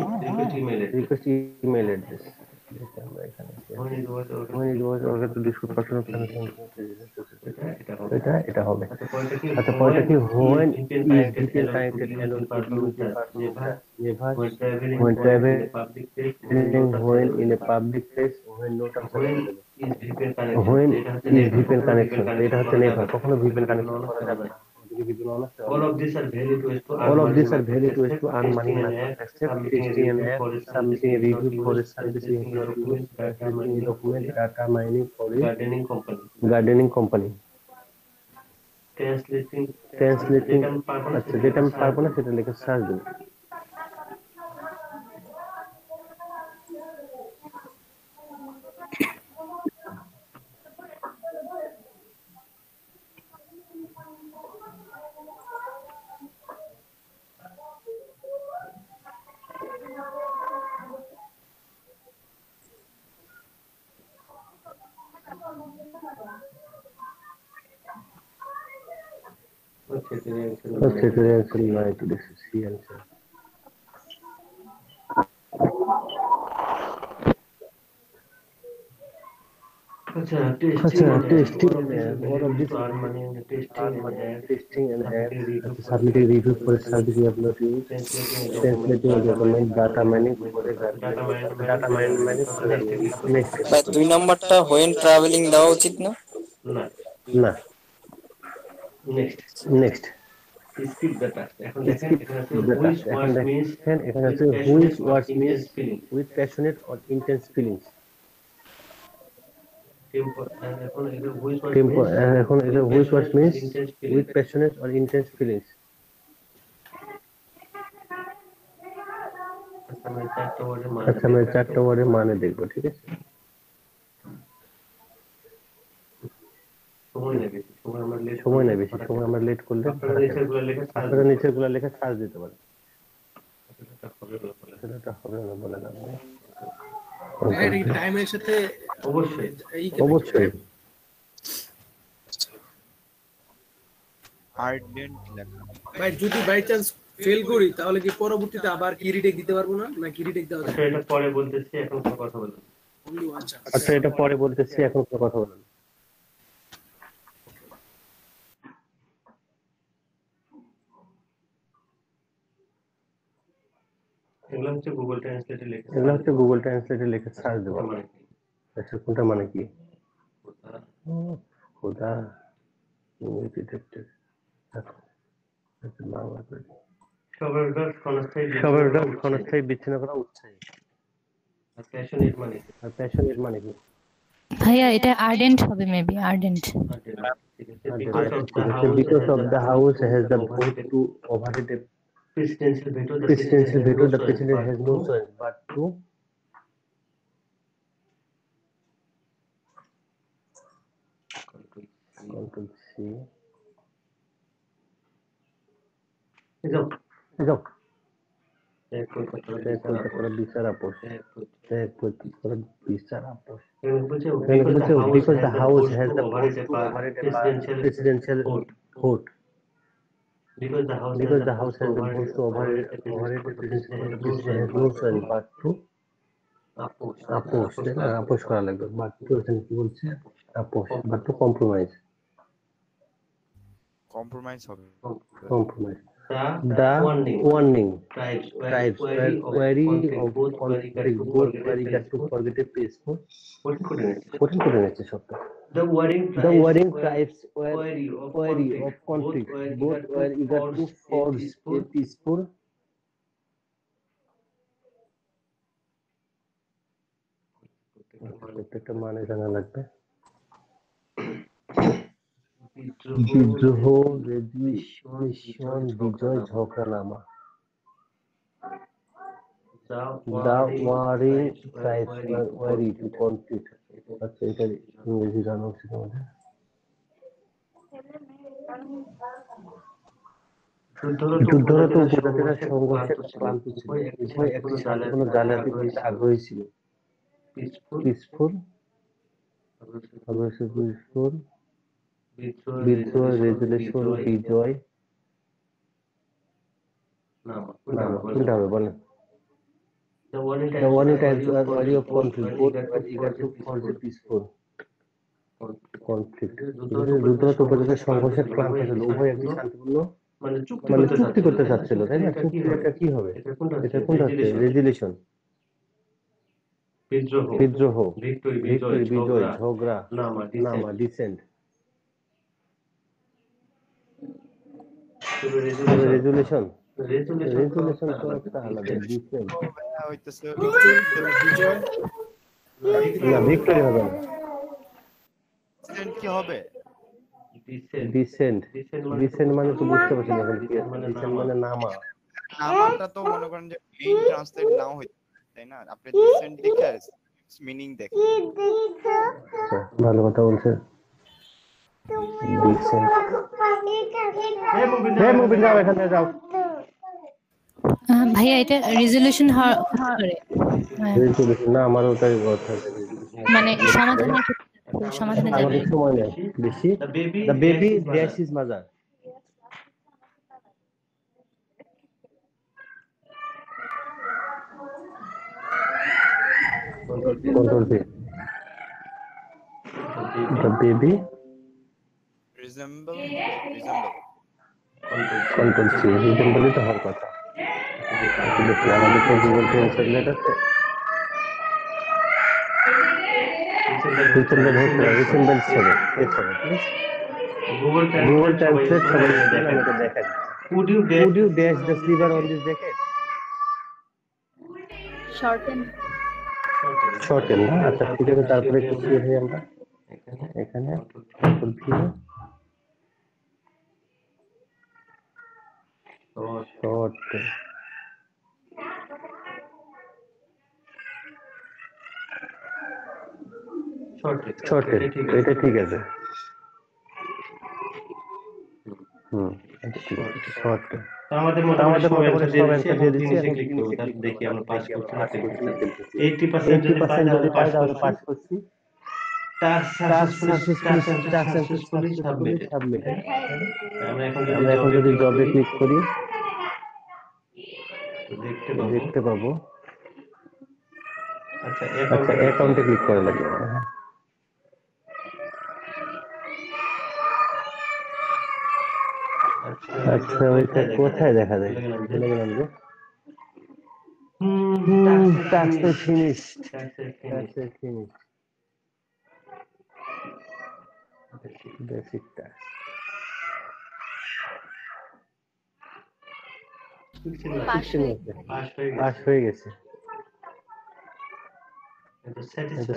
Speaker 1: request email address. When it was ordered to discuss personal financial এটা হবে। আচ্ছা পয়েন্টটা কি when is VPN connected alone to use the password when traveling when in a public place when no terms are available. When is VPN connection এটা হচ্ছে never কখনো VPN connection করা যাবে না। All of these are valid ways to earn money except testing an app, submitting a review for a service, translating a document, data mining for a gardening company. Translating আচ্ছা যেটা আমি পারবো না সেটা লিখে সার্চ দেবো। Okay, today answer right to this is the answer. আচ্ছা testing all of this earn money and testing and submitting review for a service you have not used, translating a document, data mining next.
Speaker 8: ভাই 2 নাম্বারটা when traveling দেওয়া উচিত না?
Speaker 1: না next skip the task এখন দেখেন এখানে আছে which words means with passionate or intense feelings. এখন এটা which words means with passionate or intense feelings. আচ্ছা আমি চারটা ওয়ার্ডের মানে দেখবো ঠিক আছে। সময় নেই বেশি সময় আমরা লেট করলে আপনারা নিচের গুলা লেখা সার্চ দিতে পারেন সেটা হবে না বলে না
Speaker 3: এই টাইমের সাথে
Speaker 1: অবশ্যই
Speaker 5: আর্ডেন্ট লেখা
Speaker 3: ভাই যদি বাই চান্স ফেল করি তাহলে কি পরবর্তীতে আবার কি রিটেক দিতে পারবো না নাকি রিটেক দেওয়া যাবে?
Speaker 2: এটা পরে বলতেছি এখন কথা বলুন।
Speaker 1: আচ্ছা এটা পরে বলতেছি এখন কথা বলুন।
Speaker 2: এগুলো হচ্ছে গুগল ট্রান্সলেটে লিখে
Speaker 1: সার্চ দেবো। আচ্ছা কোনটা মানে কি? খোদা সবার ক্ষণস্থায়ী বিচ্ছিন্ন করা উৎসাহী। আর প্যাশনেট মানে কি?
Speaker 9: ভাইয়া এটা আর্ডেন্ট হবে maybe ardent.
Speaker 1: Because of the house has the vote to override the presidential veto, the president has no choice but to Control C. বিচার আপোষ because the house has the vote to override the presidential vote. Because the house has the vote to override the presidential has no choice but to oppose. আপোষ করা লাগবে but to এখানে কি বলছে আপোষ but to compromise
Speaker 5: হবে
Speaker 1: the warning tribes were wary of conflict both were eager to forget a peaceful কঠিন করে নিচ্ছে শব্দ the warring tribes were wary of conflict both were eager to forge a peaceful প্রত্যেকটা মানে জানা লাগবে বিদ্রোহ রেজিস্ট্রেশন বিজয় ঝগড়ানামা the warring tribes were wary to conflict আচ্ছা এটা ইংরেজি জানা উচিত আমাদের যুদ্ধরত উপজাতিরা সংঘর্ষে ক্লান্ত ছিল উভয় একটি শান্তিপূর্ণ জালিয়াতি দিতে আগ্রহী ছিল পিসফুল বিদ্রোহ, রেজুলেশন, বিজয়, না কোনটা হবে বলেন? The one who times are worthy of conflict, both were eager to forge peaceful conflict. যুদ্ধরত উপজাতির সংঘর্ষের ক্লান্ত ছিল, উভয় একটি শান্তিপূর্ণ মানে চুক্তি করতে চাচ্ছিল, তাই না? চুক্তিটা কি হবে? এটা কোনটা হচ্ছে? রেজুলেশন, বিদ্রোহ, ভিক্টরি, বিজয়, ঝগড়া, নামা, ডিসেন্ট। রেজুলেশন, রেজুলেশন তো একটা আলাদা, ডিসেন্ট
Speaker 5: হইতেছে
Speaker 3: বিজয়
Speaker 1: না, ভিক্টরি হবে না।
Speaker 5: কি হবে?
Speaker 1: ডিসেন্ট, ডিসেন্ট মানে তো বুঝতে পারছেন এখন কি আছে? ডিসেন্ট মানে নামা।
Speaker 5: নামাটা তো মনে করেন যে মেইন ট্রান্সলেট নাও হইতে, তাই না? আপনি ডিসেন্ট লিখে মিনিং দেখেন।
Speaker 1: আচ্ছা, ভালো কথা বলছে। ডিসেন্ট, হ্যাঁ মুবিন যাও, এখানে যাও।
Speaker 9: ভাইয়া এটা রেজলিউশন হতে পারে। হ্যাঁ,
Speaker 1: রেজুলেশন না, আমার ওটাই কথা।
Speaker 9: মানে সমাধানের সমাধানের
Speaker 1: আমাদের
Speaker 9: জায়গায়।
Speaker 1: সময় নেই বেশি। The baby dash is mother. Control P. The baby
Speaker 5: resemble
Speaker 1: control C. রিজেম্বলই তো হওয়ার কথা। দেখি আমাদের তো গুগল ট্রান্সলেট আছে। রিসেম্বল হচ্ছে না, রিসেম্বলস হবে। এস হবে প্লিজ। গুগল ট্রান্সলেট সবাই আমাকে দেখায়। Would you dash the sliver on this jacket?
Speaker 7: Shorten
Speaker 1: shorten না? আচ্ছা ঠিক আছে, তারপরে একটু ক্লিয়ার হই আমরা। এখানে কন্ট্রোল ভি, শর্টেন, শর্টেন, এটা ঠিক আছে। শর্টেন। আমাদের মোটামুটি সব অ্যান্সার দিয়ে দিচ্ছি, এখন জিনিসে ক্লিক দেখি আমরা পাস করছি না ফেল করছি। 80% যদি পাই তাহলে পাস করছি। Task successfully submitted. আমরা এখন যদি জবে ক্লিক করি দেখতে পাবো। আচ্ছা, অ্যাকাউন্টে ক্লিক করা লাগবে। আচ্ছা, ওইটা কোথায় দেখা যায়? ভুলে গেলাম যে। Task finished, basic task. Pass হয়ে গেছে।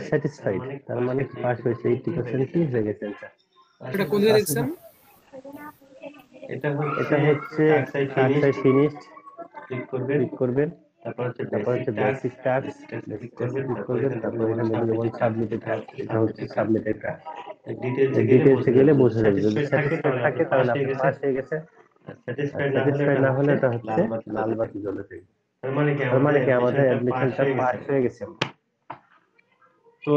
Speaker 1: স্যাটিসফাইড, তার মানে পাস হয়েছে। 80% কি হয়ে গেছে অ্যান্সার।
Speaker 3: এটা কোথায় দেখছেন?
Speaker 1: এটা হচ্ছে টাস্ক ফিনিশড, ক্লিক করবেন। তারপর হচ্ছে বেসিক টাস্ক, ক্লিক করবেন। তারপর এখানে যেমন সাবমিটেড টাস্ক, এটা হচ্ছে সাবমিটেড টাস্ক। ডিটেইলসে গেলে বোঝা যাবে। যদি স্যাটিসফাইড থাকে তাহলে আপনি পাস হয়ে গেছে, স্যাটিসফাইড না হলে এটা হচ্ছে লাল বাতি জ্বলে থাকে। তার মানে কি আমাদের অ্যাডমিশনটা পাস হয়ে গেছে। তো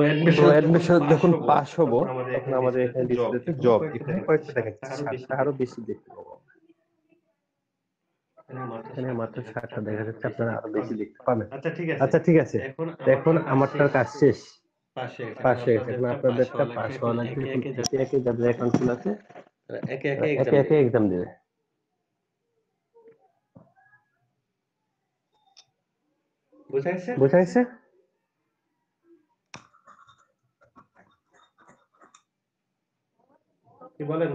Speaker 1: অ্যাডমিশন যখন পাস হবো তখন আমাদের এখানে ডিসপ্লেতে জব, এখানে কয়েকটা দেখাচ্ছে, 7টা, আরো বেশি দেখতে পাবো। এখানে মাত্র 7টা দেখা যাচ্ছে, আপনারা আরো বেশি দেখতে পাবেন। আচ্ছা ঠিক আছে, এখন আমারটার কাজ শেষ, পাস হয়ে গেছে। এখন আপনাদেরটা পাস হওয়া লাগবে। এখন একে একে যাদের অ্যাকাউন্ট খোলা আছে একে একে এক্সাম দেবে। বোঝা গেছে?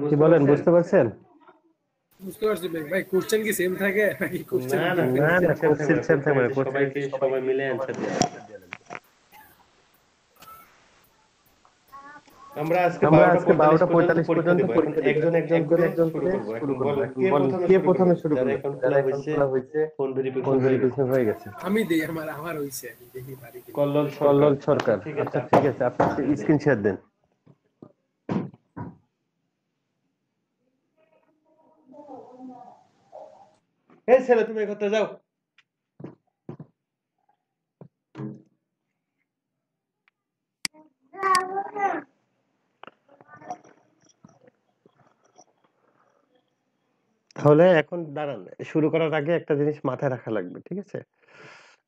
Speaker 1: কি বলেন, বুঝতে পারছেন?
Speaker 3: বুঝতে পারছি ভাই, কোশ্চেন কি সেম থাকে নাকি কোশ্চেন?
Speaker 1: না না, কোশ্চেন সেম থাকবে না, সবাই মিলে অ্যানসার দিয়ে আমরা আজকে 12:45 পর্যন্ত পরীক্ষা দেব। একজন করে শুরু করব। এখন বলেন কে প্রথমে শুরু করবে? যারা এখন খোলা হয়েছে, ফোন ভেরিফিকেশন হয়ে গেছে।
Speaker 3: আমি দেই, আমার হইছে, আমি দেখি পারি কি।
Speaker 1: কল্লোল সরকার। আচ্ছা ঠিক আছে, আপনি স্ক্রিন শেয়ার দেন। এই ছেলে, তুমি কোথায় যাও? তাহলে এখন দাঁড়ান, শুরু করার আগে একটা জিনিস মাথায় রাখা লাগবে, ঠিক আছে?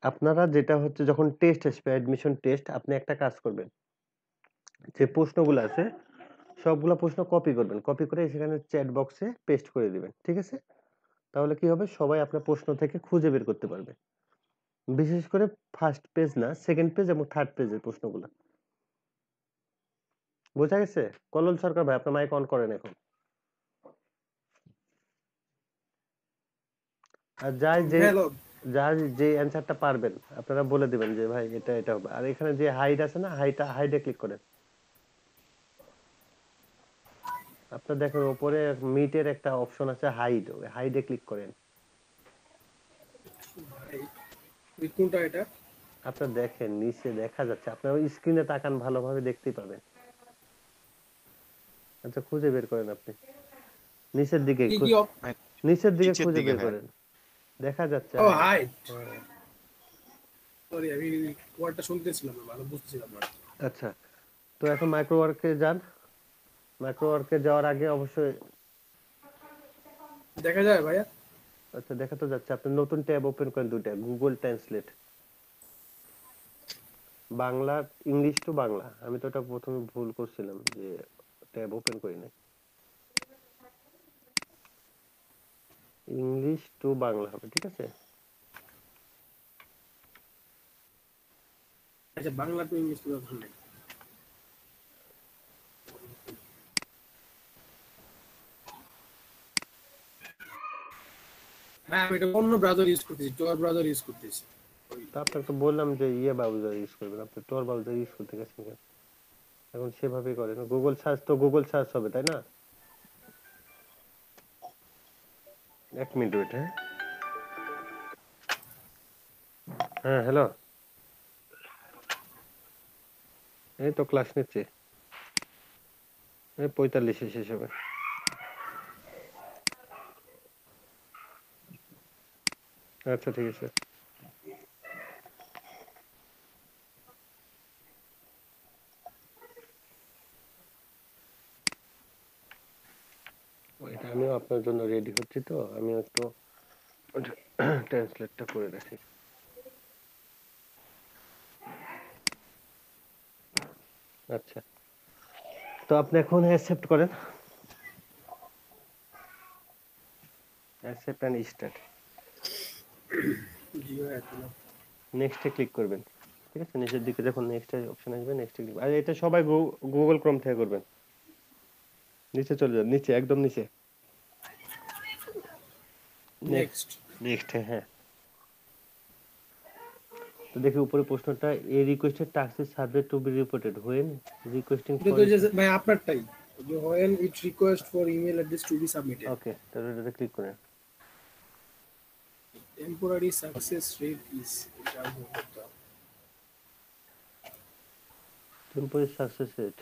Speaker 1: আপনারা যেটা হচ্ছে যখন টেস্ট আসবে, অ্যাডমিশন টেস্ট, আপনি একটা কাজ করবেন, যে প্রশ্নগুলো আছে সবগুলা প্রশ্ন কপি করবেন, কপি করে সেখানে চ্যাট বক্সে পেস্ট করে দিবেন, ঠিক আছে? তাহলে কি হবে, সবাই আপনার প্রশ্ন থেকে খুঁজে বের করতে পারবে। বিশেষ করে ফার্স্ট পেজ না, সেকেন্ড পেজ এবং থার্ড পেজের প্রশ্নগুলো। বোঝা গেছে? কল্লোল সরকার ভাই, আপনার মাইক অন করেন এখন। আর যার যে অ্যানসারটা পারবেন আপনারা বলে দিবেন যে ভাই এটা এটা হবে। আর এখানে যে হাইড আছে না, হাইডে ক্লিক করেন। আপনারা দেখেন উপরে মিটের একটা অপশন আছে হাইড, ওই হাইডে ক্লিক করেন।
Speaker 3: কোনটা এটা?
Speaker 1: আপনারা দেখেন নিচে দেখা যাচ্ছে, আপনারা ওই স্ক্রিনে তাকান, ভালোভাবে দেখতেই পাবেন। আচ্ছা খুঁজে বের করেন আপনি নিচের দিকে, নিচের দিকে খুঁজে বের করেন, দেখা যাচ্ছে।
Speaker 3: ও হাইড, সরি আমি ওয়ার্ডটা শুনতেছিলাম না, ভালো বুঝতেছিলাম না।
Speaker 1: আচ্ছা, তো এখন মাইক্রোওয়ার্কে যান। মাইক্রোওয়ার্কে যাওয়ার আগে অবশ্যই
Speaker 3: দেখা যায় ভাইয়া?
Speaker 1: আচ্ছা দেখা তো যাচ্ছে। আপনি নতুন ট্যাব ওপেন করেন, দুইটা, Google translate, Bangla, English to Bangla. আমি তো এটা প্রথমে ভুল করছিলাম যে ট্যাব ওপেন করি নাই। ইংলিশ টু বাংলা হবে, ঠিক আছে?
Speaker 3: আচ্ছা Bangla to English to Bangla. হ্যাঁ আমি এটা অন্য ব্রাউজার ইউজ করতেছি, টর ব্রাউজার ইউজ করতেছি।
Speaker 1: তা আপনাকে তো বললাম যে ব্রাউজার ইউজ করবেন, আপনি টর ব্রাউজার ইউজ করতে গেছেন কেন? এখন সেভাবেই করেন, গুগল সার্চ তো গুগল সার্চ হবে, তাই না? এক মিনিট ওয়েট। হ্যাঁ হ্যালো, এই তো ক্লাস নিচ্ছি, এই 45 শেষ হবে। আচ্ছা ঠিক আছে। এটা আমিও আপনার জন্য রেডি হচ্ছি, তো আমি একটু ট্রান্সলেটটা করে রাখি। আচ্ছা, তো আপনি এখন অ্যাকসেপ্ট করেন, অ্যাকসেপ্ট এন্ড স্টার্ট। নেক্সটে ক্লিক করবেন, ঠিক আছে? নিচের দিকে যখন নেক্সট অপশন আসবে নেক্সটে ক্লিক, আর এটা সবাই গুগল ক্রোম থেকে করবেন। নিচে চলে যান, নিচে একদম নিচে, নেক্সট নেক্সট। হ্যাঁ, তো দেখি উপরে প্রশ্নটা, a requested task is subject to be reported when requesting
Speaker 3: এটা তো যে ভাই আপনারটাই, যে when it request for email address to be submitted.
Speaker 1: Okay, তাহলে এটাতে ক্লিক করেন।
Speaker 3: টেম্পোরারি সাকসেস রেট ইজ, এটা বলতে হবে।
Speaker 1: টেম্পোরারি সাকসেস রেট,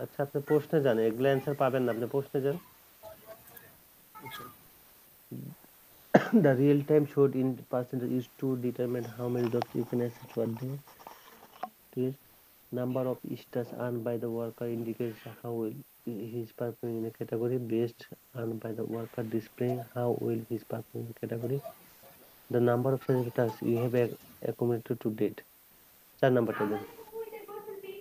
Speaker 1: আচ্ছা আপনি প্রশ্নে যান, এগুলো অ্যান্সার পাবেন না, আপনি প্রশ্নে যান। The real time showed in percentage is to determine how many jobs you can access per day. This number of stars earned by the worker indicates how well he is performing in a category. Best earned by the worker displaying how well he is performing in a category. The number of tasks you have accumulated to date. 4 নাম্বারটা দেন।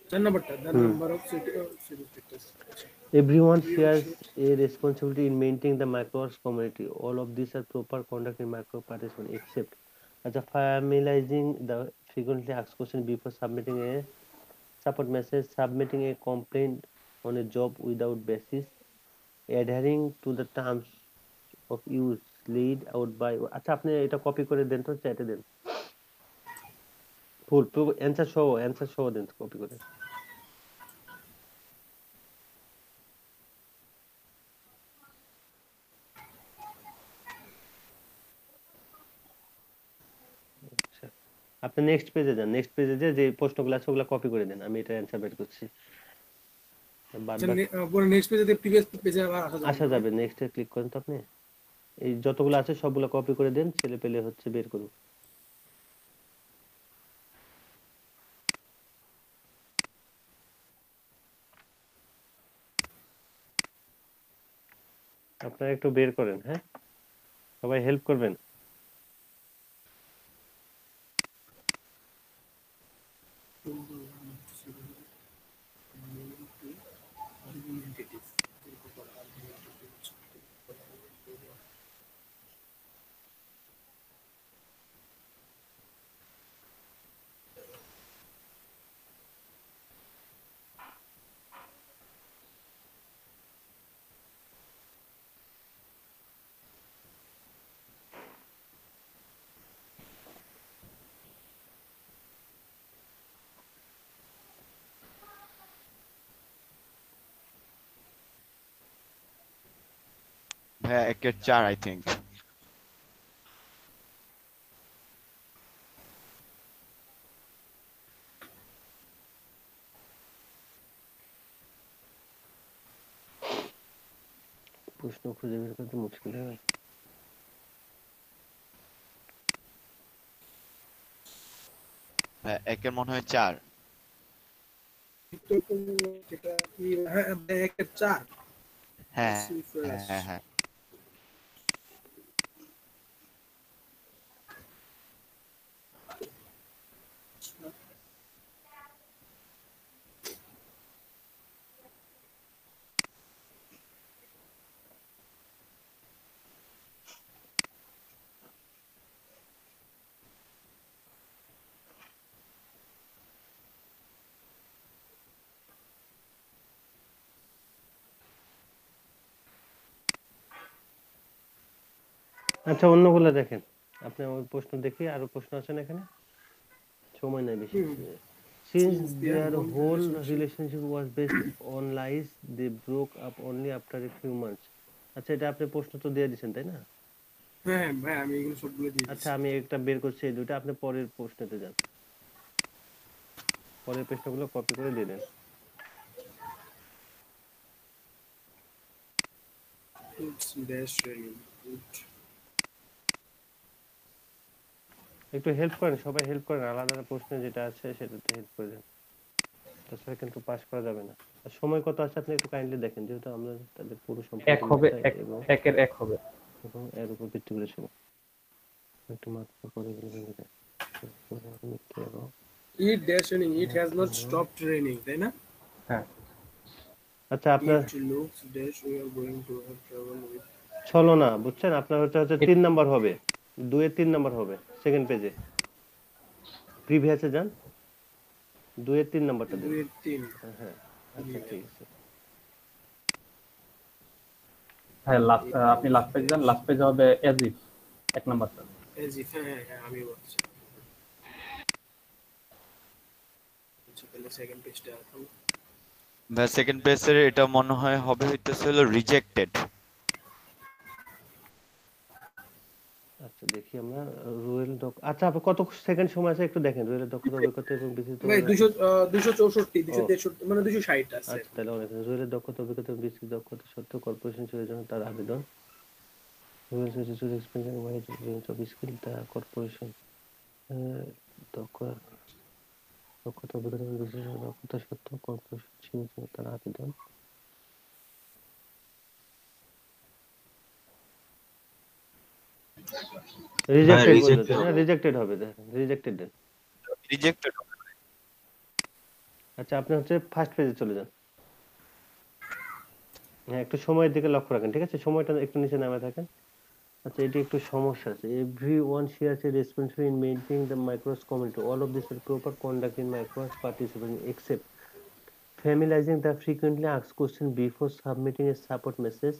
Speaker 3: 4 নাম্বারটা, the number of certificates.
Speaker 1: Everyone shares a responsibility in maintaining the microworks community. All of these are proper conduct in micro participation except familiarizing the frequently asked question before submitting a support message, submitting a complaint on a job without basis, adhering to the terms of use laid out by। আচ্ছা আপনি এটা copy করে দেন তো, চ্যাটে দেন, ফুল answer সহ দেন copy করে। আপনি next পেজে যান, নেক্সট পেজে যে প্রশ্নগুলো আছে ওগুলো কপি করে দেন, আমি এটা অ্যানসার বের করছি।
Speaker 3: পরে নেক্সট পেজে প্রিভিয়াস পেজে আবার
Speaker 1: আসা যাবে, নেক্সটে ক্লিক করেন তো আপনি, এই যতগুলো আছে সবগুলো কপি করে দেন, ছেলে পেলে হচ্ছে বের করুন।
Speaker 2: আপনারা একটু বের করেন, হ্যাঁ সবাই হেল্প করবেন।
Speaker 5: ভাইয়া 1 এর 4 আই থিংক।
Speaker 2: প্রশ্ন খুঁজে বের করতে মুশকিল হয়।
Speaker 5: ভাইয়া 1 এর মনে হয় 4।
Speaker 3: যেটা কি হ্যাঁ 1 এর 4।
Speaker 5: হ্যাঁ হ্যাঁ হ্যাঁ।
Speaker 2: আচ্ছা অন্যগুলো দেখেন, আপনি ওই প্রশ্ন দেখি আরো প্রশ্ন আছে না এখানে, সময় নাই বেশি। Since their whole relationship was based on lies, they broke up only after a few months. আচ্ছা এটা আপনি প্রশ্ন তো দিয়ে দিয়েছেন তাই না?
Speaker 3: হ্যাঁ ভাই আমি এগুলো সবগুলো দিয়ে দিয়েছি।
Speaker 2: আচ্ছা আমি একটা বের করছি, এই দুটো আপনি পরের প্রশ্নতে যান, পরের প্রশ্নগুলো কপি করে দিয়ে দেন। একটু হেল্প করেন, সবাই হেল্প করেন, আলাদা আলাদা প্রশ্ন যেটা আছে সেটাতে হেল্প করে দেন, তাছাড়া কিন্তু পাস করা যাবে না। আর সময় কত আছে আপনি একটু কাইন্ডলি দেখেন, যেহেতু আমরা তাদের পুরো সম্পর্ক
Speaker 10: 1 হবে,
Speaker 2: এবং
Speaker 10: 1 এর 1 হবে
Speaker 2: এবং এর উপর ভিত্তি করে সময় একটু মাত্র করে ভেঙে দেয়।
Speaker 3: It dash raining, it has not stopped raining, তাই না?
Speaker 10: হ্যাঁ।
Speaker 2: আচ্ছা আপনার
Speaker 3: It looks dash we are going to have trouble with
Speaker 2: চলো না বুঝছেন, আপনার হচ্ছে 3 নাম্বার হবে, 2 এর 3 নাম্বার হবে সেকেন্ড পেজে, প্রিভিয়াসে যান, 2 এর 3 নাম্বারটা দেন।
Speaker 3: 2 এর 3।
Speaker 2: হ্যাঁ আচ্ছা ঠিক আছে।
Speaker 10: হ্যাঁ আপনি লাস্ট পেজ যান, লাস্ট পেজ হবে এজ ইফ 1 নাম্বারটা।
Speaker 3: এজ ইফ হ্যাঁ আমি বলছি। আচ্ছা তাহলে সেকেন্ড পেজটা এখন
Speaker 5: ভাই সেকেন্ড পেজের এটা মনে হয় হবে হইতেছে হলো রিজেক্টেড।
Speaker 2: আচ্ছা দেখি আমরা রুয়েল আচ্ছা আপনি কত সেকেন্ড সময় আছে একটু দেখেন, রুয়েল দক্ষতা অভিজ্ঞতা এবং বিস্তৃত
Speaker 3: ভাই 264 263 মানে 260 আছে।
Speaker 2: আচ্ছা তাহলে অনেক, রুয়েল দক্ষতা অভিজ্ঞতা এবং বিস্তৃত দক্ষতা সত্ত্বেও কর্পোরেশন চলে জন্য তার আবেদন, রুয়েল society expansion wise range of skill the corporation দক্ষতা অভিজ্ঞতা এবং বিস্তৃত দক্ষতা সত্ত্বেও কর্পোরেশন চলে জন্য তার আবেদন, রিজেক্টেড হবে, রিজেক্টেড দেন।
Speaker 5: রিজেক্টেড।
Speaker 2: আচ্ছা আপনি হচ্ছে ফার্স্ট পেজে চলে যান, হ্যাঁ একটু সময়ের দিকে লক্ষ্য রাখেন, ঠিক আছে সময়টা একটু নিচে নামে থাকেন। আচ্ছা এটা একটু সমস্যা আছে, everyone shares a responsibility in maintaining the micros community, all of this is proper conduct in micros participation except familiarizing the frequently asked question before submitting a support message,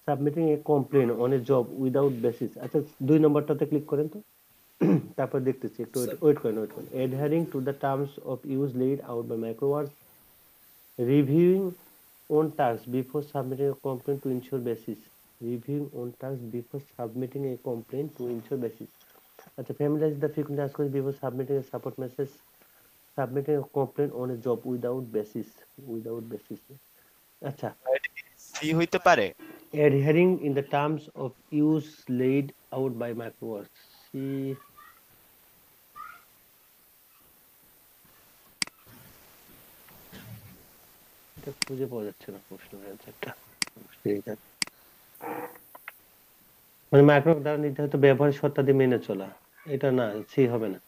Speaker 2: submitting a complaint on a job without basis। আচ্ছা 2 নম্বরটাতে click করেন তো, তারপর দেখতেছি একটু wait করেন, adhering to the terms of use laid out by microworks, reviewing on tasks before submitting a complaint to ensure basis, reviewing on tasks before submitting a complaint to ensure basis। আচ্ছা familiarize the frequently asked question before submitting a support message, submitting a complaint on a job without basis, আচ্ছা
Speaker 5: C হইতে পারে,
Speaker 2: adhering in the terms of use laid out by microworks, এটা খুঁজে পাওয়া যাচ্ছে না প্রশ্নের অ্যানসারটা।
Speaker 1: মানে মাইক্রো দ্বারা নির্ধারিত ব্যবহারের শর্তাদি মেনে চলা, এটা না, সি হবে না।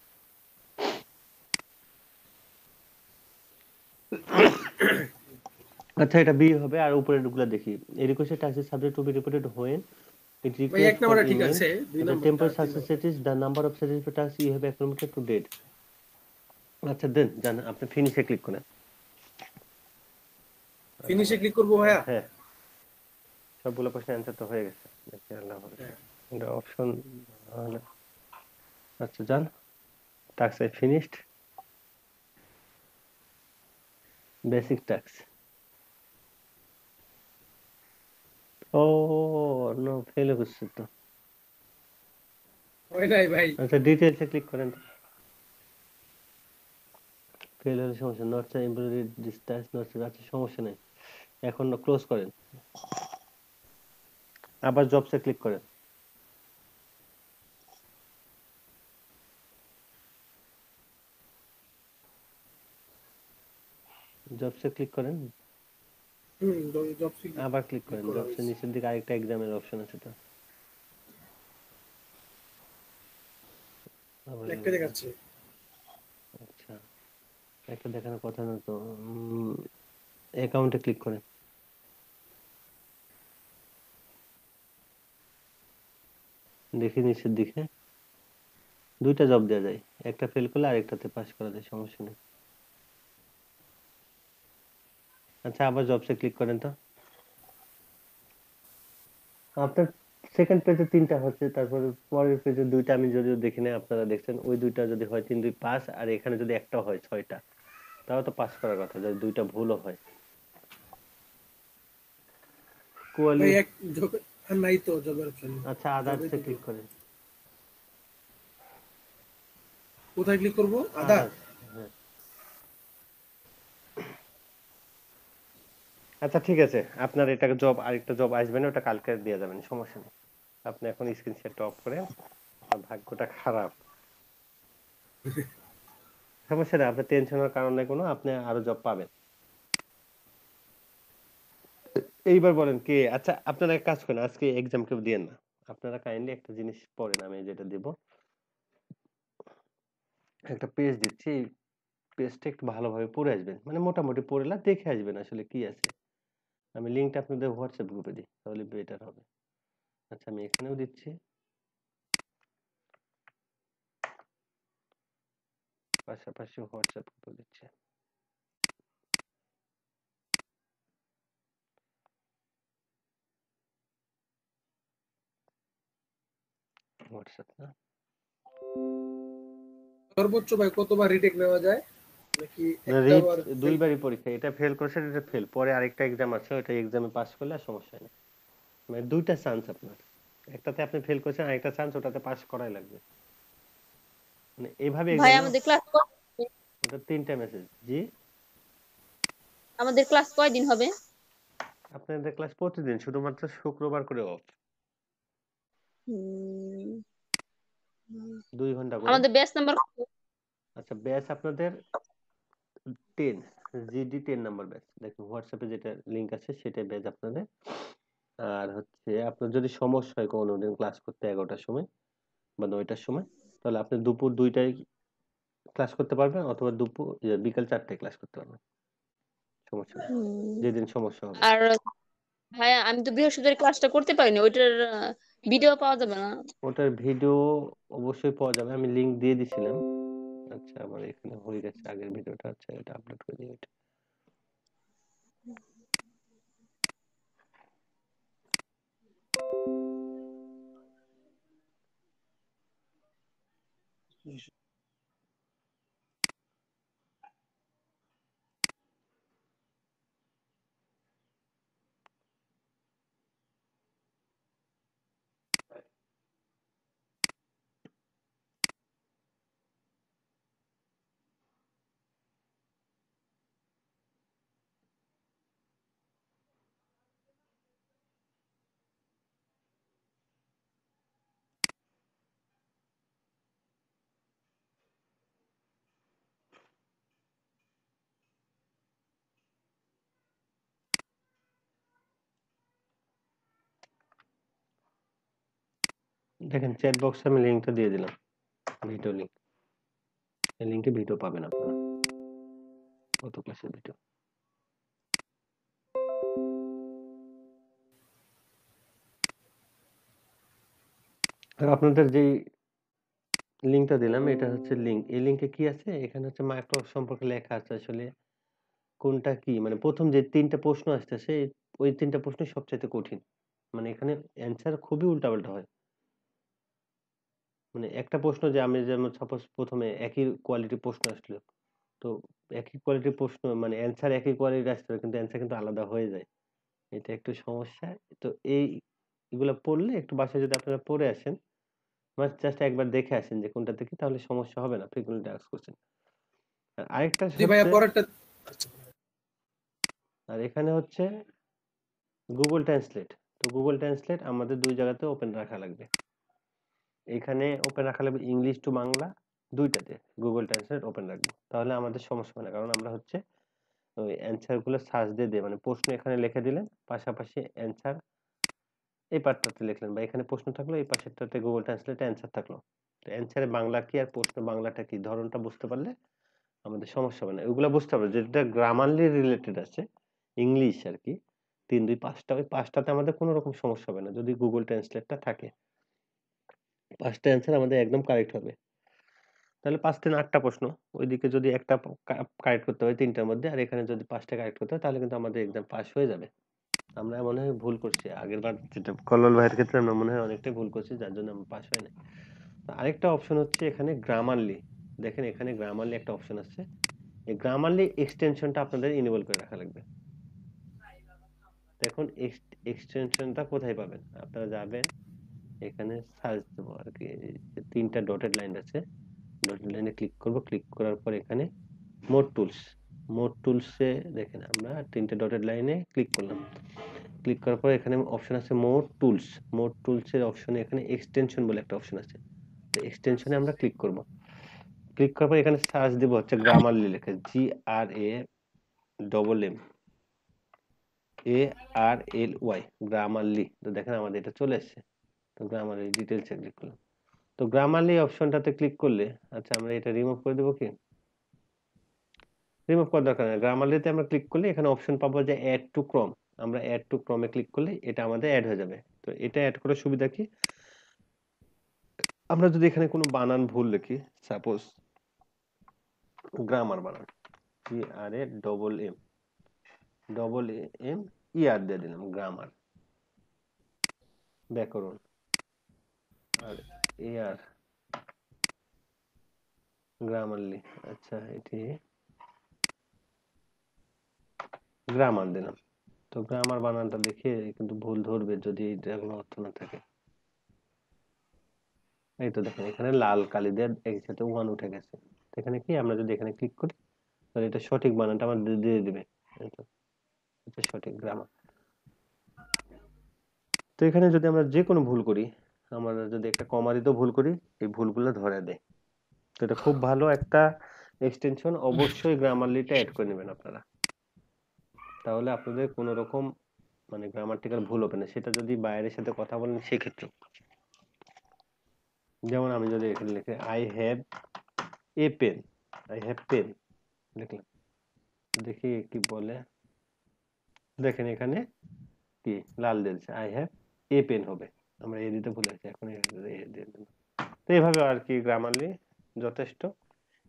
Speaker 1: আচ্ছা, এটা বি হবে। আর উপরে গুলা দেখি, এই request task is subject to be reported when it
Speaker 3: ভাই এক
Speaker 1: রিকোয়েস্ট ফর
Speaker 3: নাম্বারটা ঠিক
Speaker 1: ইমেল
Speaker 3: আছে, দুই
Speaker 1: the
Speaker 3: নাম্বারটা
Speaker 1: temporary
Speaker 3: তিন
Speaker 1: success
Speaker 3: number.
Speaker 1: rate is the number of satisfied tasks you have accumulated to date. আচ্ছা দেন, জান আপনি ফিনিশে ক্লিক করেন।
Speaker 3: ফিনিশে ক্লিক করব ভাইয়া?
Speaker 1: হ্যাঁ, সবগুলো প্রশ্নের অ্যান্সার তো হয়ে গেছে। দেখি আল্লাহ হাফেজ। এটা অপশন হলো, আচ্ছা জান, task I finished, basic task. Oh no, fail করছে তো।
Speaker 3: ওই নাই ভাই।
Speaker 1: আচ্ছা ডিটেইলসে ক্লিক করেন। ফেল হলে সমস্যা, নট এমপ্লয়ি ডিসটান্স নট, আচ্ছা সমস্যা নেই, এখন ক্লোজ করেন, আবার জবসে ক্লিক করেন। জবসে ক্লিক করেন, আবার ক্লিক করেন। জবসে নিচের দিকে আরেকটা এক্সামের অপশন আছে তো,
Speaker 3: একটা দেখাচ্ছে।
Speaker 1: আচ্ছা, একটা দেখানোর কথা না তো, অ্যাকাউন্টে ক্লিক করেন। দেখি নিচের দিকে দুইটা জব দেওয়া যায়, একটা ফেল করলে আরেকটাতে পাস করা যায়, সমস্যা নেই। আচ্ছা আবার জবসে ক্লিক করেন তো, আপনার সেকেন্ড পেজে তিনটা হচ্ছে, তারপরে পরের পেজে দুইটা আমি যদিও দেখি না, আপনারা দেখছেন, ওই দুইটা যদি হয় 3 2 5, আর এখানে যদি একটা হয় 6টা, তাও তো পাস করার কথা, যদি দুইটা ভুলও হয়।
Speaker 3: ভাই এক জব নাই তো, জবের অপশন।
Speaker 1: আচ্ছা আদার্সে ক্লিক করেন।
Speaker 3: কোথায় ক্লিক করব? আদার।
Speaker 1: হ্যাঁ, আচ্ছা ঠিক আছে, আপনার এটা জব, আরেকটা জব আসবে না, ওটা কালকে দিয়ে যাবেন, সমস্যা নেই। আপনি এখন স্ক্রিন শেয়ারটা অফ করেন, ভাগ্যটা খারাপ। সমস্যা নেই, আপনার টেনশনের কারণ নেই কোনো, আপনি আরো জব পাবেন। এইবার বলেন কে, আচ্ছা আপনারা এক কাজ করেন, আজকে এক্সাম কেউ দিয়েন না, আপনারা কাইন্ডলি একটা জিনিস পড়েন, আমি যেটা দিব, একটা পেজ দিচ্ছি, পেজটা একটু ভালোভাবে পড়ে আসবেন, মানে মোটামুটি পড়লা দেখে আসবেন আসলে কি আছে। আমি লিঙ্কটা আপনাদের হোয়াটসঅ্যাপ গ্রুপে দিই, তাহলে বেটার হবে। আচ্ছা আমি এখানেও দিচ্ছি, পাশাপাশি হোয়াটসঅ্যাপ গ্রুপে দিচ্ছি। হোয়াটসঅ্যাপ না,
Speaker 3: সর্বোচ্চ ভাই কতবার রিটেক নেওয়া যায়? নাকি
Speaker 1: রিট
Speaker 3: একবার?
Speaker 1: দুইবারই পরীক্ষা, এটা ফেল করেছে, এটা ফেল, পরে আরেকটা এক্সাম আছে, ওটা এক্সামে পাস করলে আর সমস্যা নেই। মানে দুইটা চান্স আপনার, একটাতে আপনি ফেল করেছেন, আরেকটা চান্স ওটাতে পাস করাই লাগবে, মানে এইভাবে
Speaker 11: ভাই
Speaker 1: এক্সাম না।
Speaker 11: আমাদের ক্লাস
Speaker 1: ওটা 3টা মেসেজ। জি,
Speaker 11: আমাদের ক্লাস কয়দিন হবে?
Speaker 1: আপনাদের ক্লাস প্রতিদিন, শুধুমাত্র শুক্রবার করে অফ, 2 ঘন্টা করে।
Speaker 11: আমাদের ব্যাচ নাম্বার কত?
Speaker 1: আচ্ছা ব্যাচ আপনাদের 10, জিডি 10 নাম্বার ব্যাচ, দেখুন হোয়াটসঅ্যাপে যেটা লিংক আছে সেটাই ব্যাচ আপনাদের। আর হচ্ছে আপনার যদি সমস্যা হয় কোনো দিন ক্লাস করতে 11টার সময় বা 9টার সময়, তাহলে আপনি দুপুর 2টায় ক্লাস করতে পারবেন, অথবা বিকাল 4টায় ক্লাস করতে পারবেন, সমস্যা নেই, যেদিন সমস্যা হবে।
Speaker 11: আর ভাইয়া আমি তো বৃহস্পতিবার ক্লাসটা করতে পারিনি, ওইটার ভিডিও পাওয়া যাবে না?
Speaker 1: ওটার ভিডিও অবশ্যই পাওয়া যাবে, আমি লিংক দিয়ে দিছিলাম। আচ্ছা আমার এখানে হয়ে গেছে আগের ভিডিওটা, আচ্ছা এটা আপলোড করে দিই। দেখেন চ্যাট বক্সে আমি লিংকটা দিয়ে দিলাম, ভিডিও লিংক। এই লিংকে ভিডিও পাবেন আপনারা, কত ক্লাসের ভিডিও। আর আপনাদের যেই লিংকটা দিলাম এটা হচ্ছে লিংক। এই লিংকে কি আছে, এখানে হচ্ছে মাইক্রোসফট সম্পর্কে লেখা আছে আসলে কোনটা কি, মানে প্রথম যে 3টা প্রশ্ন আসতেছে ওই 3টা প্রশ্ন সবচেয়ে কঠিন, মানে এখানে অ্যানসার খুবই উল্টাপাল্টা হয়। মানে একটা প্রশ্ন যে আমি যেমন সাপোজ প্রথমে একই কোয়ালিটি প্রশ্ন আসলো, তো একই কোয়ালিটির প্রশ্ন মানে অ্যানসার একই কোয়ালিটি আসতে হবে কিন্তু অ্যানসার কিন্তু আলাদা হয়ে যায়, এটা একটু সমস্যা। তো এগুলা পড়লে একটু বাসায় যদি আপনারা পড়ে আসেন, জাস্ট একবার দেখে আসেন যে কোনটা থেকে, তাহলে সমস্যা হবে না ফ্রিকোয়েন্টলি আস্কড কোশ্চেন। আর আরেকটা
Speaker 3: জি ভাইয়া
Speaker 1: হচ্ছে,
Speaker 3: পরেরটা।
Speaker 1: আর এখানে হচ্ছে গুগল ট্রান্সলেট। তো গুগল ট্রান্সলেট আমাদের দুই জায়গাতে ওপেন রাখা লাগবে। এখানে ওপেন রাখা লাগবে ইংলিশ টু বাংলা, দুইটাতে গুগল ট্রান্সলেট ওপেন রাখবো, তাহলে আমাদের সমস্যা হয় না। কারণ আমরা হচ্ছে ওই অ্যান্সার গুলো সার্চ দিয়ে মানে প্রশ্ন এখানে লিখে দিলেন, পাশাপাশি অ্যান্সার এই পার্টটাতে লিখলেন, বা এখানে প্রশ্ন থাকলো এই পাশেরটাতে গুগল ট্রান্সলেটে অ্যান্সার থাকলো। তো অ্যান্সারে বাংলা কি আর প্রশ্ন বাংলাটা কি, ধরনটা বুঝতে পারলে আমাদের সমস্যা হবে না। ওইগুলো বুঝতে হবে যেটা গ্রামারলি রিলেটেড আছে, ইংলিশ আর কি, 3, 2, 5টা, ওই 5টাতে আমাদের কোনো রকম সমস্যা হবে না যদি গুগল ট্রান্সলেটটা থাকে। 5টা অ্যান্সার আমাদের একদম কারেক্ট হবে। তাহলে 5 থেকে 8টা প্রশ্ন, ওইদিকে যদি একটা কারেক্ট করতে হয় 3টার মধ্যে, আর এখানে যদি 5টা কারেক্ট করতে হয়, তাহলে কিন্তু আমাদের এক্সাম পাস হয়ে যাবে। আমরা মনে হয় ভুল করছি আগের বার, যেটা কল্লোল ভাইয়ের ক্ষেত্রে আমরা মনে হয় অনেকটাই ভুল করছি, যার জন্য আমরা পাস হয় না। আরেকটা অপশন হচ্ছে এখানে গ্রামারলি, দেখেন এখানে গ্রামারলি একটা অপশন আছে, এই গ্রামারলি এক্সটেনশনটা আপনাদের ইনেবল করে রাখা লাগবে। দেখুন এক্সটেনশনটা কোথায় পাবেন, আপনারা যাবেন এখানে সার্চ দেবো আর কি, 3টা ডটেড লাইন আছে, ডটেড লাইনে ক্লিক করব, ক্লিক করার পর এখানে মোড টুলস, মোড টুলসে দেখেন আমরা 3টে ডটেড লাইনে ক্লিক করলাম, ক্লিক করার পর এখানে অপশন আছে মোড টুলস, মোড টুলসের অপশনে এখানে এক্সটেনশন বলে একটা অপশন আছে, তো এক্সটেনশনে আমরা ক্লিক করব, ক্লিক করার পর এখানে সার্চ দেব হচ্ছে গ্রামারলি লেখা, GRAMARLY, গ্রামারলি। তো দেখেন আমাদের এটা চলে এসেছে, তো গ্রামারলি ডিটেইলসে ক্লিক করলাম। তো গ্রামারলি অপশনটাতে ক্লিক করলে, আচ্ছা আমরা এটা রিমুভ করে দেবো কি, রিমুভ করার দরকার নেই, গ্রামারলিতে আমরা ক্লিক করলে এখানে অপশন পাবো যে অ্যাড টু ক্রম, আমরা অ্যাড টু ক্রমে ক্লিক করলে এটা আমাদের অ্যাড হয়ে যাবে। তো এটা অ্যাড করার সুবিধা কি, আমরা যদি এখানে কোনো বানান ভুল লিখি, সাপোজ গ্রামার বানান, GRAMM দিয়ে দিলাম, গ্রামার, ব্যাকরণ, আর AR গ্রামারলি, আচ্ছা এটি গ্রামার দিলাম। তো গ্রামার বানানটা দেখে কিন্তু ভুল ধরবে যদি এটা কোনো অর্থ না থাকে। এই তো দেখেন এখানে লাল কালি দিয়ে একসাথে 1 উঠে গেছে, এখানে কি আমরা যদি এখানে ক্লিক করি তাহলে এটা সঠিক বানানটা আমাদের দিয়ে দিবে, এটা সঠিক গ্রামার। তো এখানে যদি আমরা যে কোনো ভুল করি, আমরা যদি একটা কমা দিতেও ভুল করি, এই ভুলগুলো ধরে দেয়। তো এটা খুব ভালো একটা এক্সটেনশন, অবশ্যই গ্রামারলিটা অ্যাড করে নেবেন আপনারা, তাহলে আপনাদের কোনো রকম মানে গ্রামাটিক্যাল ভুল হবে না। সেটা যদি বাইরের সাথে কথা বলেন সেক্ষেত্রে, যেমন আমি যদি এখানে লিখি আই হ্যাভ পেন লিখলাম, দেখি কি বলে, দেখেন এখানে কি লাল দিয়েছে, আই হ্যাভ পেন হবে, আমরা এ দিতে ভুলে গেছি, এখন দিয়ে দিলাম। তো এইভাবে আর কি গ্রামারলি যথেষ্ট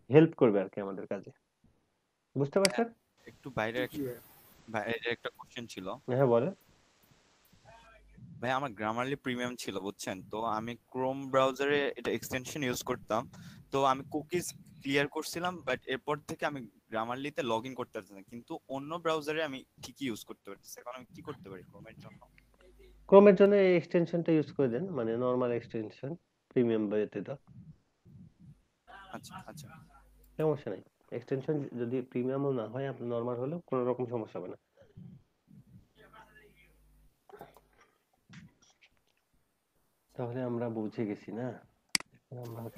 Speaker 1: হেল্প করবে আর কি আমাদের কাজে, বুঝতে পারছেন?
Speaker 5: একটু বাইরে একটা কোশ্চেন ছিল।
Speaker 1: হ্যাঁ বলেন।
Speaker 5: ভাই আমার গ্রামারলি প্রিমিয়াম ছিল বুঝছেন, তো আমি ক্রোম ব্রাউজারে এটা এক্সটেনশন ইউজ করতাম, তো আমি কুকিজ ক্লিয়ার করছিলাম, বাট এরপর থেকে আমি গ্রামারলিতে লগইন করতে পারছি না, কিন্তু অন্য ব্রাউজারে আমি ঠিকই ইউজ করতে পারতেছি। এখন আমি কি করতে পারি ক্রোমের জন্য?
Speaker 1: ক্রোমের জন্য এই এক্সটেনশনটা ইউজ করে দেন, মানে নরমাল এক্সটেনশন, প্রিমিয়াম ব্যতীত।
Speaker 5: আচ্ছা আচ্ছা,
Speaker 1: সমস্যা নাই, এক্সটেনশন যদি প্রিমিয়ামও না হয়, আপনি নরমাল হলেও কোনো রকম সমস্যা হবে না। তাহলে আমরা বুঝে গেছি না?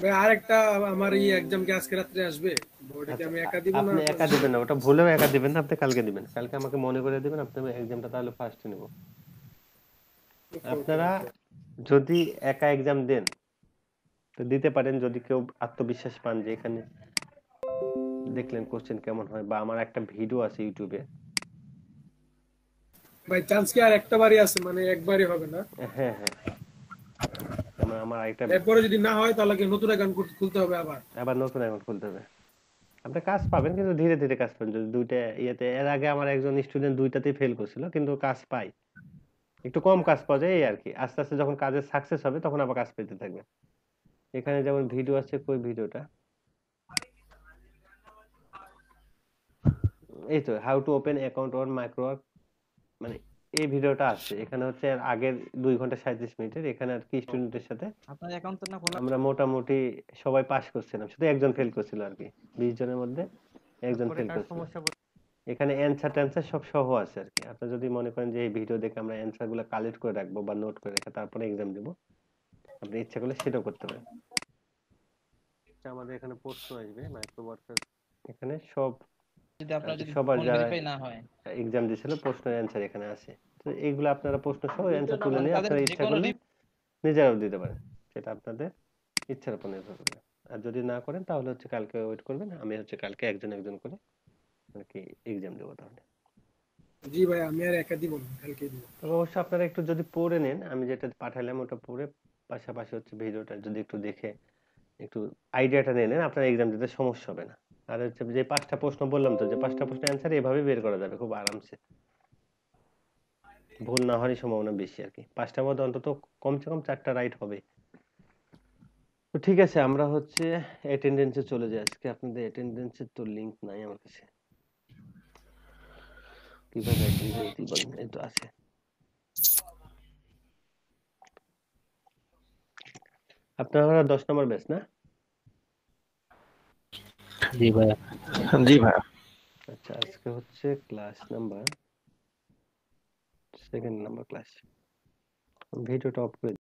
Speaker 3: ভাই আরেকটা আমার এই এক্সাম কি আজকে রাতে আসবে, ওটাকে আমি একা দিব না?
Speaker 1: আপনি একা দিবেন না, ওটা ভুলেও একা দিবেন না, আপনি কালকে দিবেন, কালকে আমাকে মনে করে দিবেন, আপনি এক্সামটা তাহলে ফার্স্টে নেব। আপনারা যদি একা এক্সাম দেন তো দিতে পারেন যদি কেউ আত্মবিশ্বাস পান যে এখানে দেখলেন কোশ্চেন কেমন হয়, বা আমার একটা ভিডিও আছে ইউটিউবে।
Speaker 3: ভাই চান্স কি আর একটা বারই আছে, মানে একবারই হবে না?
Speaker 1: হ্যাঁ হ্যাঁ, আমার একটা,
Speaker 3: এরপরে যদি না হয় তাহলে কি নতুন অ্যাকাউন্ট খুলতে হবে
Speaker 1: আবার নতুন অ্যাকাউন্ট খুলতে হবে। আপনি কাজ পাবেন কিন্তু ধীরে ধীরে কাজ পাবেন। যদি দুইটা ইয়েতে, এর আগে আমার একজন স্টুডেন্ট দুইটাতেই ফেল করছিল কিন্তু কাজ পায়, একটু কম কাজ পাওয়া যায় এই আর কি। আস্তে আস্তে যখন কাজের সাকসেস হবে তখন আবার কাজ পেতে থাকবে। এখানে যেমন ভিডিও আছে, কই ভিডিওটা, এই তো how to open account on Microwork, মানে এই ভিডিওটা আছে এখানে। হচ্ছে এর আগের 2 ঘন্টা 37 মিনিটের। এখানে আর কি স্টুডেন্টের সাথে
Speaker 12: আপনার অ্যাকাউন্ট তো না খোলা?
Speaker 1: আমরা মোটামুটি সবাই পাস করছিলাম, শুধু একজন ফেল করছিল আর কি। 20 জনের মধ্যে একজন ফেল করছিল। এখানে অ্যানসার ট্যান্সার সব সহ আছে আর কি। আপনি যদি মনে করেন যে এই ভিডিও দেখে আমরা অ্যানসার গুলো কালেক্ট করে রাখবো বা নোট করে রেখে তারপরে এক্সাম দেব, আপনি ইচ্ছা করলে সেটাও করতে পারেন। আমাদের এখানে প্রশ্ন আসবে মাইক্রোওয়ার্কের, এখানে সব
Speaker 12: যদি আপনারা যদি
Speaker 1: সবার যারা
Speaker 12: ভেরিফাই না হয়
Speaker 1: এক্সাম দিয়েছিল প্রশ্নের অ্যানসার এখানে আছে। তো এইগুলো আপনারা প্রশ্ন সহ অ্যানসার তুলে নিয়ে আপনারা ইচ্ছা করলে নিজেরাও দিতে পারেন, সেটা আপনাদের ইচ্ছার উপর নির্ভর করবে। আর যদি না করেন তাহলে হচ্ছে কালকে ওয়েট করবেন, আমি হচ্ছে কালকে একজন একজন করে আর কি এক্সাম দেবো তাহলে।
Speaker 3: জি ভাই, আমি আর একা দিব না, কালকে দিব।
Speaker 1: তবে অবশ্য আপনারা একটু যদি পড়ে নেন, আমি যেটা পাঠালাম ওটা পড়ে পাশাপাশি হচ্ছে ভিডিওটা যদি একটু দেখে একটু আইডিয়াটা নিয়ে নেন, আপনার এক্সাম দিতে সমস্যা হবে না। আর হচ্ছে যে 5টা প্রশ্ন বললাম, তো যে 5টা প্রশ্নের অ্যান্সার এভাবে বের করা যাবে খুব আরামসে, ভুল না হওয়ারই সম্ভাবনা বেশি আর কি। 5টার মধ্যে অন্তত কমসে কম 4টা রাইট হবে। তো ঠিক আছে, আমরা হচ্ছে অ্যাটেন্ডেন্সে চলে যাই আজকে। আপনাদের অ্যাটেন্ডেন্সের তো লিংক নাই আমার কাছে, কিভাবে অ্যাটেন্ডেন্স দিবেন? এই তো আছে। আপনারা 10 নম্বর ব্যাচ না?
Speaker 10: জি ভাইয়া।
Speaker 6: জি ভাইয়া।
Speaker 1: আচ্ছা, আজকে হচ্ছে class number 2nd number class. ভিডিওটা অফ করে